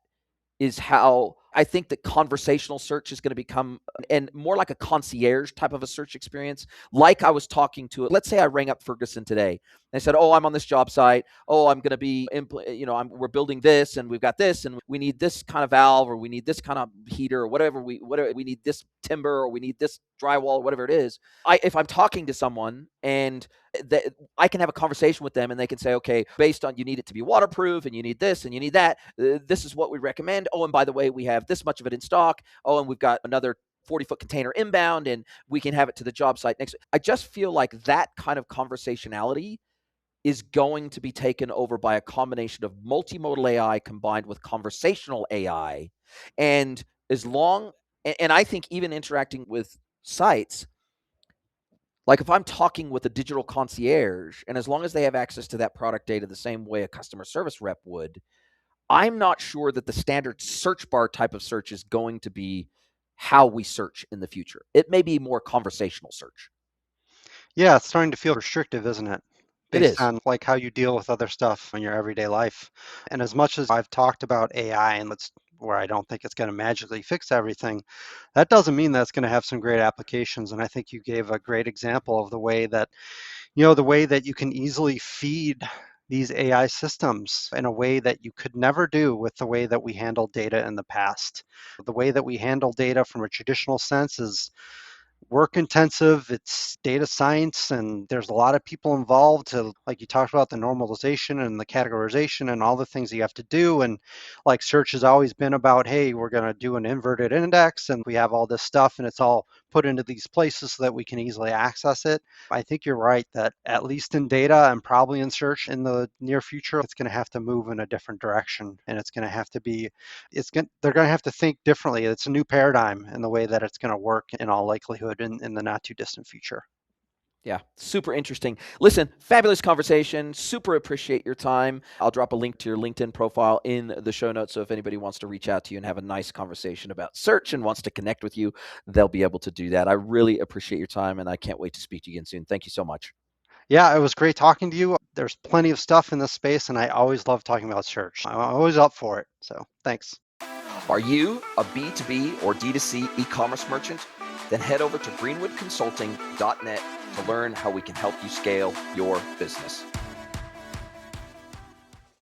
is how I think that conversational search is going to become and more like a concierge type of a search experience. Like I was talking to it. Let's say I rang up Ferguson today. And I said, "Oh, I'm on this job site. Oh, I'm going to be, we're building this, and we've got this, and we need this kind of valve, or we need this kind of heater, or whatever we need this timber, or we need this drywall, or whatever it is." If I'm talking to someone and I can have a conversation with them and they can say, okay, based on you need it to be waterproof and you need this and you need that, this is what we recommend. Oh, and by the way, we have this much of it in stock. Oh, and we've got another 40-foot container inbound and we can have it to the job site next. I just feel like that kind of conversationality is going to be taken over by a combination of multimodal AI combined with conversational AI. And as long, and I think even interacting with sites, like if I'm talking with a digital concierge, and as long as they have access to that product data the same way a customer service rep would, I'm not sure that the standard search bar type of search is going to be how we search in the future. It may be more conversational search. Yeah, it's starting to feel restrictive, isn't it? It Based is. on like how you deal with other stuff in your everyday life. And as much as I've talked about AI and let's where I don't think it's going to magically fix everything, that doesn't mean that's going to have some great applications. And I think you gave a great example of the way that, the way that you can easily feed these AI systems in a way that you could never do with the way that we handled data in the past. The way that we handle data from a traditional sense is work intensive, it's data science, and there's a lot of people involved to, like you talked about, the normalization and the categorization and all the things that you have to do. And like search has always been about, hey, we're going to do an inverted index and we have all this stuff and it's all put into these places so that we can easily access it. I think you're right that at least in data and probably in search in the near future, it's going to have to move in a different direction, and it's going to have to be they're going to have to think differently. It's a new paradigm in the way that it's going to work in all likelihood in the not too distant future. Yeah, super interesting. Listen, fabulous conversation. Super appreciate your time. I'll drop a link to your LinkedIn profile in the show notes. So if anybody wants to reach out to you and have a nice conversation about search and wants to connect with you, they'll be able to do that. I really appreciate your time, and I can't wait to speak to you again soon. Thank you so much. Yeah, it was great talking to you. There's plenty of stuff in this space, and I always love talking about search. I'm always up for it. So thanks. Are you a B2B or D2C e-commerce merchant? Then head over to greenwoodconsulting.net to learn how we can help you scale your business.